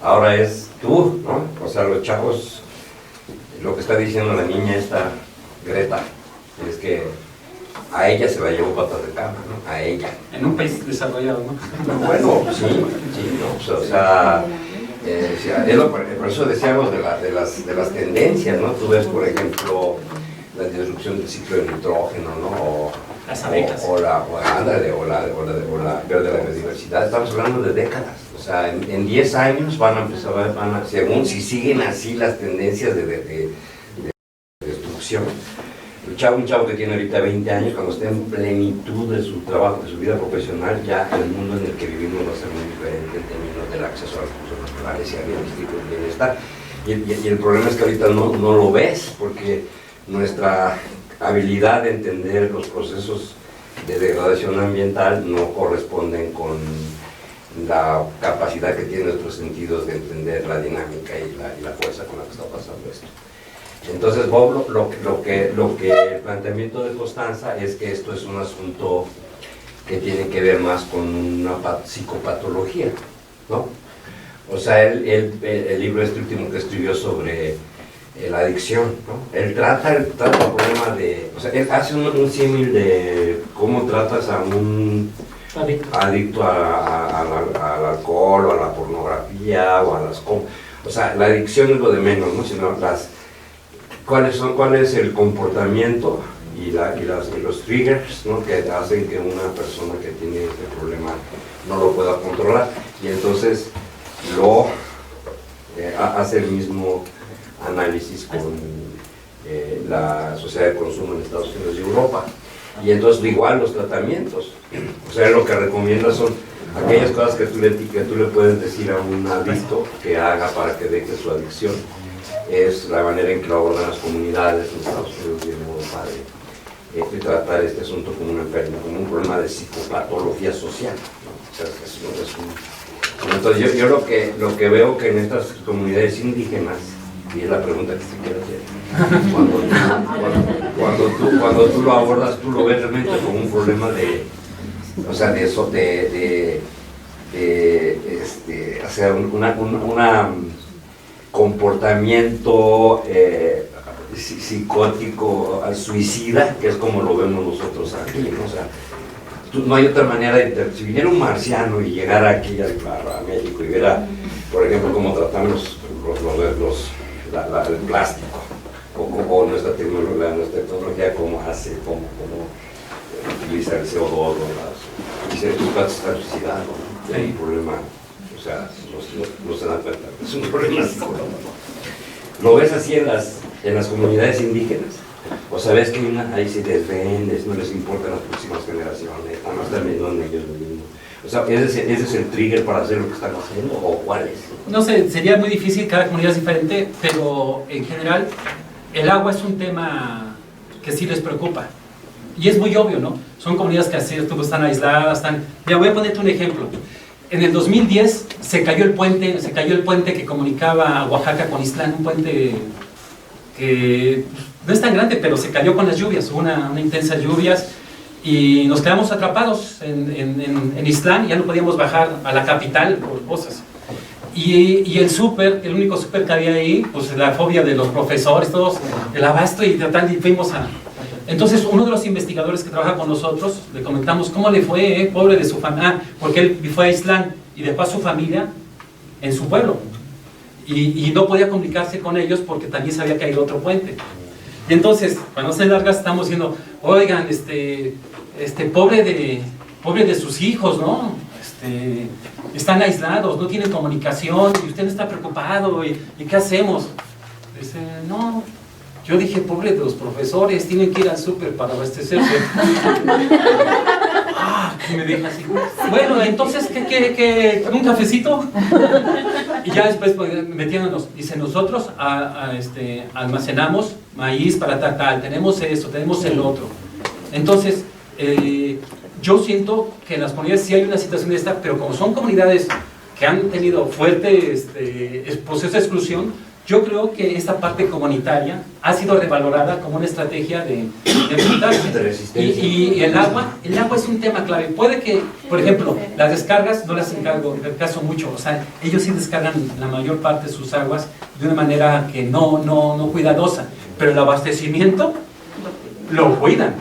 Ahora es tú, ¿no? O sea, los chavos, lo que está diciendo la niña esta, Greta, es que a ella se la llevó patas de cabra, ¿no? A ella. En un país desarrollado, ¿no? Bueno, sí, no, o sea, por eso decíamos de las tendencias, ¿no? Tú ves, por ejemplo, la disrupción del ciclo de nitrógeno, ¿no? Las abejas. O la biodiversidad. Estamos hablando de décadas. O sea, en 10 años van a empezar, según si siguen así las tendencias de destrucción. Un chavo que tiene ahorita 20 años, cuando esté en plenitud de su trabajo, de su vida profesional, ya el mundo en el que vivimos va a ser muy diferente en términos del acceso a los recursos naturales y al bienestar. Y el problema es que ahorita no lo ves, porque nuestra habilidad de entender los procesos de degradación ambiental no corresponden con la capacidad que tienen nuestros sentidos de entender la dinámica y la fuerza con la que está pasando esto. Entonces, Bob, lo que el planteamiento de Costanza es que esto es un asunto que tiene que ver más con una psicopatología, ¿no? O sea, el libro este último que escribió sobre la adicción, ¿no? Él trata el problema de... O sea, él hace un símil de cómo tratas a un adicto al alcohol o a la pornografía o a las... O sea, la adicción es lo de menos, ¿no? Sino cuál es el comportamiento y los triggers, ¿no? Que hacen que una persona que tiene este problema no lo pueda controlar. Y entonces hace el mismo análisis con la sociedad de consumo en Estados Unidos y Europa. Y entonces igual los tratamientos. O sea, lo que recomienda son aquellas cosas que tú le puedes decir a un adicto que haga para que deje su adicción. Es la manera en que lo abordan las comunidades en Estados Unidos y en Europa de tratar este asunto como un enfermo, como un problema de psicopatología social, ¿no? O sea, entonces yo lo que veo que en estas comunidades indígenas, y es la pregunta que te quiero hacer, cuando tú lo abordas, tú lo ves realmente como un problema de, o sea, de eso, hacer un comportamiento psicótico, suicida, que es como lo vemos nosotros aquí, ¿no? O sea, no hay otra manera de si viniera un marciano y llegara aquí a México y viera, por ejemplo, cómo tratamos el plástico o nuestra tecnología, cómo utiliza el CO2, y se están suicidando, ¿no? Hay un problema, o sea, no se dan cuenta, es un problema psicológico. ¿Lo ves así en las comunidades indígenas? O sabes que ahí se desvendes, no les importan las próximas generaciones, nada más están viendo en ellos mismos. O sea, ¿ese es el trigger para hacer lo que están haciendo o cuál es? No sé, sería muy difícil, cada comunidad es diferente, pero en general el agua es un tema que sí les preocupa. Y es muy obvio, ¿no? Son comunidades que así están aisladas, Ya voy a ponerte un ejemplo. En el 2010 se cayó el puente que comunicaba a Oaxaca con Ixtlán, un puente que no es tan grande, pero se cayó con las lluvias, hubo una intensas lluvias y nos quedamos atrapados en Ixtlán, ya no podíamos bajar a la capital por cosas. Y el único súper que había ahí, pues la fobia de los profesores, todos, el abasto y tal, y fuimos a... Entonces, uno de los investigadores que trabaja con nosotros, le comentamos cómo le fue, pobre de su familia, porque él fue a Ixtlán y dejó a su familia en su pueblo. Y no podía comunicarse con ellos porque también se había caído otro puente. Y entonces, cuando se larga, estamos diciendo, oigan, pobre de sus hijos, ¿no? Están aislados, no tienen comunicación, y usted está preocupado, ¿y qué hacemos? Dice, no, yo dije, pobre de los profesores, tienen que ir al súper para abastecerse. Y me deja así, bueno, entonces, ¿qué un cafecito? Y ya después metiéndonos, dice, nosotros almacenamos maíz para tal, tenemos esto, tenemos el otro. Entonces, yo siento que en las comunidades sí hay una situación de esta, pero como son comunidades que han tenido fuerte proceso de exclusión, yo creo que esta parte comunitaria ha sido revalorada como una estrategia de resistencia. Y el agua es un tema clave. Puede que, por ejemplo, las descargas no las encargo caso mucho, o sea, ellos sí descargan la mayor parte de sus aguas de una manera que no cuidadosa, pero el abastecimiento lo cuidan.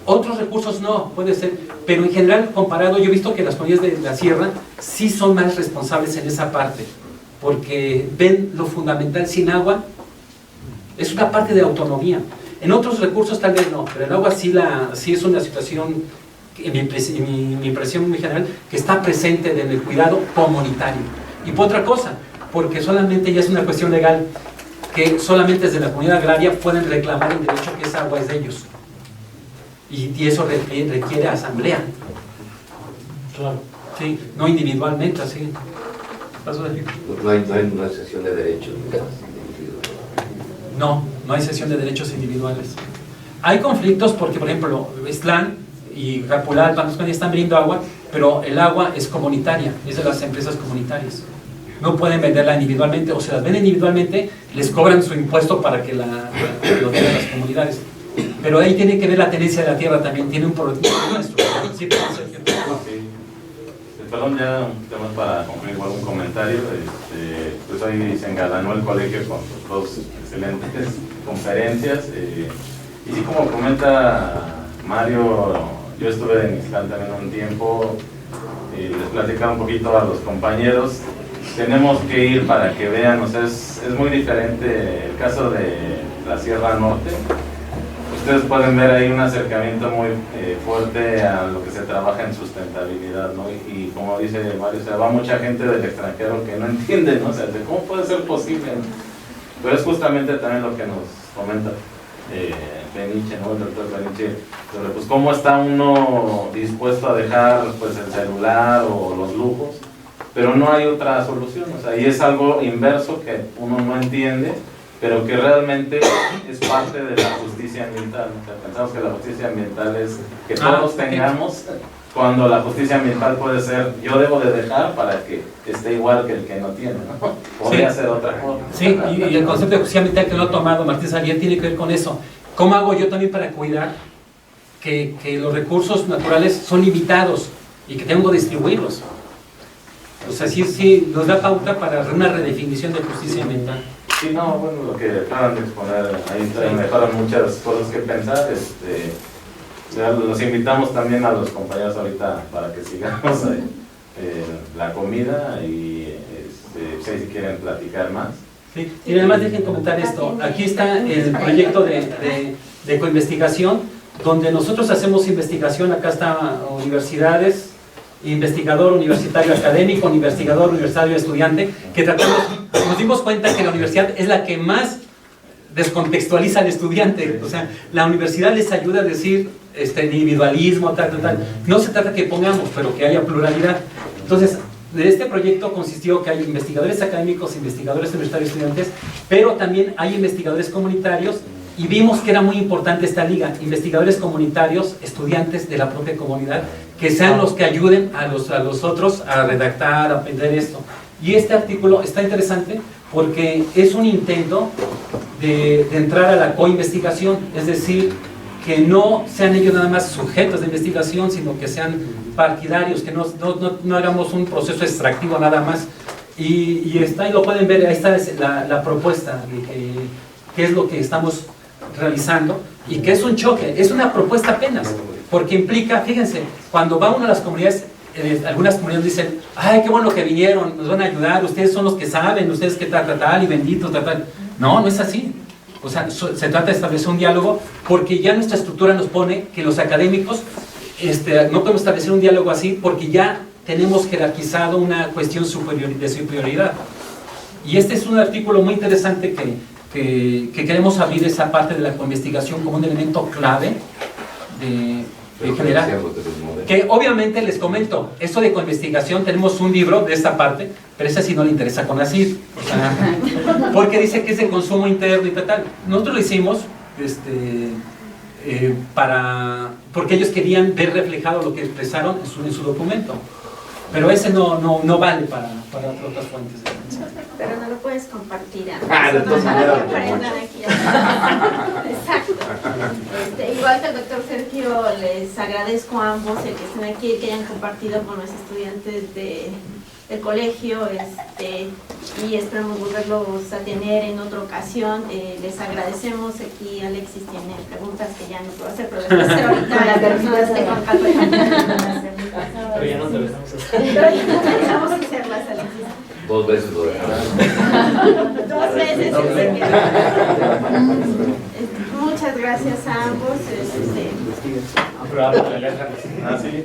Otros recursos no, puede ser, pero en general comparado, yo he visto que las comunidades de la sierra sí son más responsables en esa parte, porque ven lo fundamental. Sin agua es una parte de autonomía. En otros recursos tal vez no, pero el agua sí es una situación, en mi impresión muy general, que está presente en el cuidado comunitario. Y por otra cosa, porque solamente ya es una cuestión legal, que solamente desde la comunidad agraria pueden reclamar el derecho que esa agua es de ellos. Y eso requiere asamblea. Claro. Sí, no individualmente, así. No hay una sesión de derechos. No hay sesión de derechos individuales. Hay conflictos porque, por ejemplo, Estlán y Rapulalpan están vendiendo agua, pero el agua es comunitaria, es de las empresas comunitarias. No pueden venderla individualmente, o se las venden individualmente, les cobran su impuesto para que lo den a las comunidades. Pero ahí tiene que ver la tenencia de la tierra también, tiene un problema estructural. Sí, perdón, ya un tema para concluir igual un comentario. Pues hoy se engalanó el colegio con dos excelentes conferencias. Y sí, como comenta Mario, yo estuve en Ixtlán también un tiempo, les platicaba un poquito a los compañeros. Tenemos que ir para que vean, o sea, es muy diferente el caso de la Sierra Norte. Ustedes pueden ver ahí un acercamiento muy fuerte a lo que se trabaja en sustentabilidad, ¿no? Y como dice Mario, o sea, va mucha gente del extranjero que no entiende, ¿no? O sea, ¿cómo puede ser posible, ¿no? Pero es justamente también lo que nos comenta Peniche, ¿no? El doctor Peniche, sobre pues cómo está uno dispuesto a dejar pues el celular o los lujos, pero no hay otra solución, o sea, y es algo inverso que uno no entiende, pero que realmente es parte de la justicia ambiental. O sea, pensamos que la justicia ambiental es que todos tengamos, cuando la justicia ambiental puede ser, yo debo de dejar para que esté igual que el que no tiene, ¿no? Podría ser otra forma. Sí, y el concepto de justicia ambiental que lo ha tomado Martín Salier tiene que ver con eso. ¿Cómo hago yo también para cuidar que los recursos naturales son limitados y que tengo que distribuirlos? O sea, sí nos da pauta para una redefinición de justicia ambiental. Sí, no, bueno, lo que acaban de exponer, ahí me dejaron muchas cosas que pensar. Los invitamos también a los compañeros ahorita para que sigamos la comida y si quieren platicar más. Sí, y además dejen comentar esto. Aquí está el proyecto de coinvestigación, donde nosotros hacemos investigación. Acá están universidades, investigador universitario académico, investigador universitario estudiante, que tratamos, nos dimos cuenta que la universidad es la que más descontextualiza al estudiante. O sea, la universidad les ayuda a decir individualismo, tal. No se trata que pongamos, pero que haya pluralidad. Entonces, de este proyecto consistió que hay investigadores académicos, investigadores universitarios estudiantes, pero también hay investigadores comunitarios, y vimos que era muy importante esta liga, investigadores comunitarios, estudiantes de la propia comunidad, que sean los que ayuden a los otros a redactar, a aprender esto. Y este artículo está interesante porque es un intento de entrar a la coinvestigación, es decir, que no sean ellos nada más sujetos de investigación, sino que sean partidarios, que no hagamos un proceso extractivo nada más. Y está, y lo pueden ver, ahí está la propuesta, que es lo que estamos realizando, y que es un choque, es una propuesta apenas, porque implica, fíjense, cuando va uno a las comunidades, algunas comunidades dicen, ay, qué bueno que vinieron, nos van a ayudar, ustedes son los que saben, ustedes que tal, y bendito, tal. No es así. O sea, se trata de establecer un diálogo, porque ya nuestra estructura nos pone que los académicos no podemos establecer un diálogo así, porque ya tenemos jerarquizado una cuestión de superioridad. Y este es un artículo muy interesante que queremos abrir esa parte de la coinvestigación como un elemento clave de generar. Que obviamente les comento, esto de coinvestigación, tenemos un libro de esta parte, pero ese sí no le interesa a CONACYT, o sea, porque dice que es de consumo interno y tal. Nosotros lo hicimos porque ellos querían ver reflejado lo que expresaron en su documento, pero ese no vale para otras fuentes. Pero no lo puedes compartir. Entonces para que aprendan aquí. Exacto. Igual que el doctor Sergio, les agradezco a ambos el que estén aquí, que hayan compartido con los estudiantes del colegio, y esperamos volverlos a tener en otra ocasión. Les agradecemos. Aquí Alexis tiene preguntas que ya no puedo hacer, pero les voy a hacer ahorita. Pero ya no te lo estamos Pero ya no empezamos a hacerlas, Alexis. 2 veces lo dejaron. 2 veces. Muchas gracias a ambos. Sí.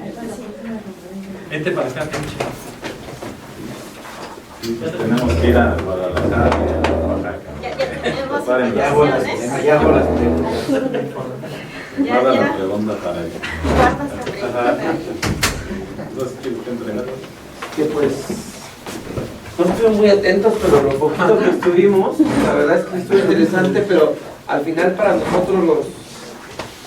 Vente para acá, Tenemos que ir a Guadalajara, a Oaxaca. Ya tenemos Ya invitaciones. ya bolas. Guarda la pregunta para él. Guarda esta pregunta. Entonces, ¿qué entrenar? Que pues no estuvimos muy atentos, pero lo poquito que estuvimos, la verdad es que estuvo interesante, pero al final para nosotros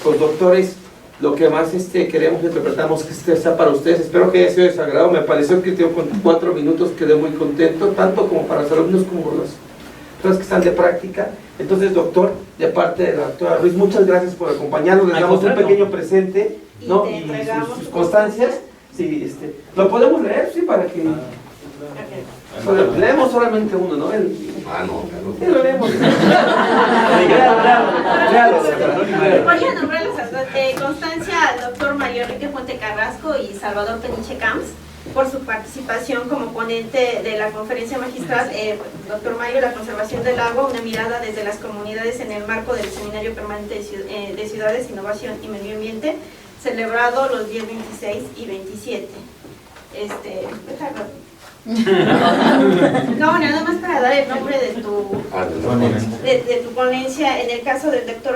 pues doctores, lo que más queremos, interpretamos que sea para ustedes. Espero que haya sido de su agrado. Me pareció que con 4 minutos quedé muy contento, tanto como para los alumnos como los que están de práctica. Entonces, doctor, de parte de la doctora Ruiz, muchas gracias por acompañarnos. Les damos un pequeño presente, ¿no? Y sus constancias. Sí, ¿lo podemos leer? Sí, para que... Leemos solamente uno, ¿no? No. Sí, lo leemos. Voy a nombrarlos a Constancia, al doctor Mario Enrique Fuente Carrasco y Salvador Peniche Camps por su participación como ponente de la conferencia magistral. Doctor Mario, la conservación del agua, una mirada desde las comunidades en el marco del Seminario Permanente de Ciudades, Innovación y Medio Ambiente, celebrado los días 26 y 27. No, nada más para dar el nombre de tu ponencia. En el caso del doctor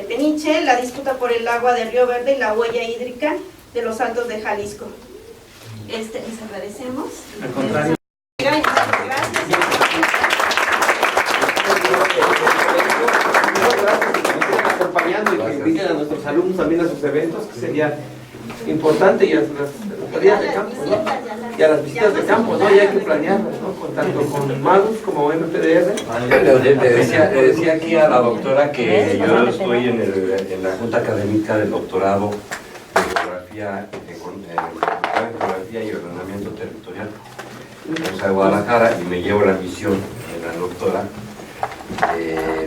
Peniche, la disputa por el agua del Río Verde y la huella hídrica de los Altos de Jalisco. Les agradecemos. Al contrario. Gracias. Acompañando y que inviten a nuestros alumnos también a sus eventos, que sería importante, y a las tareas de campo, ¿no? Y a las visitas de campo, ¿no? Y hay que planearlas, ¿no? Tanto con Magus como MPDR. Le decía aquí a la doctora que yo estoy en la Junta Académica del Doctorado en Geografía y Ordenamiento Territorial de Guadalajara, y me llevo la misión de la doctora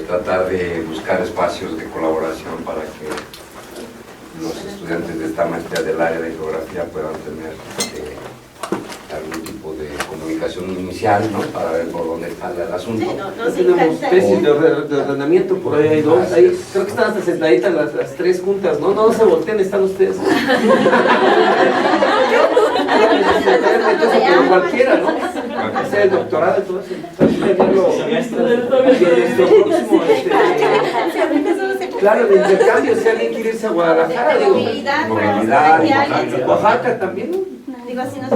tratar de buscar espacios de colaboración para que los estudiantes de esta maestría del área de geografía puedan tener algún tipo de comunicación inicial, ¿no? Para ver por dónde está el asunto. Sí, Tenemos tesis de ordenamiento, por ahí hay 2, ahí creo que están hasta sentaditas las 3 juntas, ¿no? No se volteen, están ustedes. Pero cualquiera, ¿no? Hacer el doctorado, entonces, claro, de intercambio, si alguien quiere irse a Guadalajara, digo, movilidad, Oaxaca también, ¿no? Digo, así no se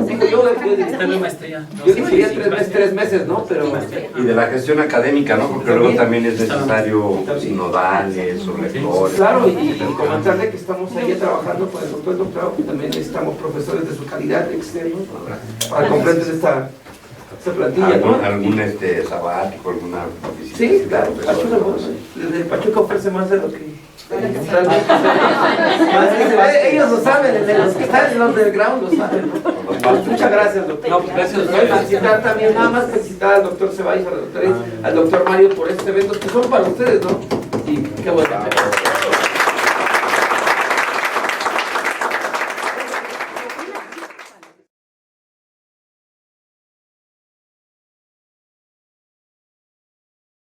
Está en la maestría. Yo diría 3 meses, ¿no? Pero y de la gestión académica, ¿no? Porque luego también es necesario sinodales o rectores. claro, y comentarle que estamos ahí trabajando con el doctorado, que también necesitamos profesores de su calidad externos para comprender esta plantilla, ¿no? ¿Algún sabático, alguna visita? Sí, claro, Pachuca, desde Pachuca ofrece más de lo que... Ellos lo saben, de los que están en los underground lo saben, ¿no? Muchas gracias, doctor. No, pues gracias. Felicitar también, nada más felicitar al doctor Ceballos, al doctor Mario por estos eventos que son para ustedes, ¿no? Y qué bueno.